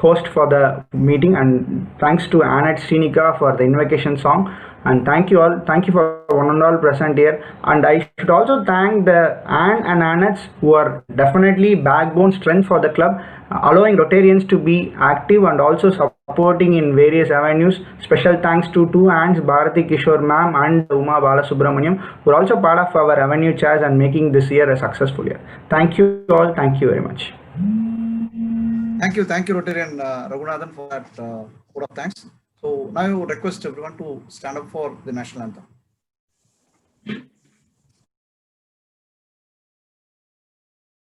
host for the meeting, and thanks to Annette Srinika for the invocation song. And thank you all. Thank you for one and all present here. And I should also thank the Anne and Annettes who are definitely backbone strength for the club, allowing Rotarians to be active and also supporting in various avenues. Special thanks to two Annes, Bharati Kishore ma'am and Uma Balasubramaniam, who are also part of our avenue chairs and making this year a successful year. Thank you all. Thank you very much. Thank you, Rotarian Raghunathan, for that vote of thanks. So now I would request everyone to stand up for the national anthem.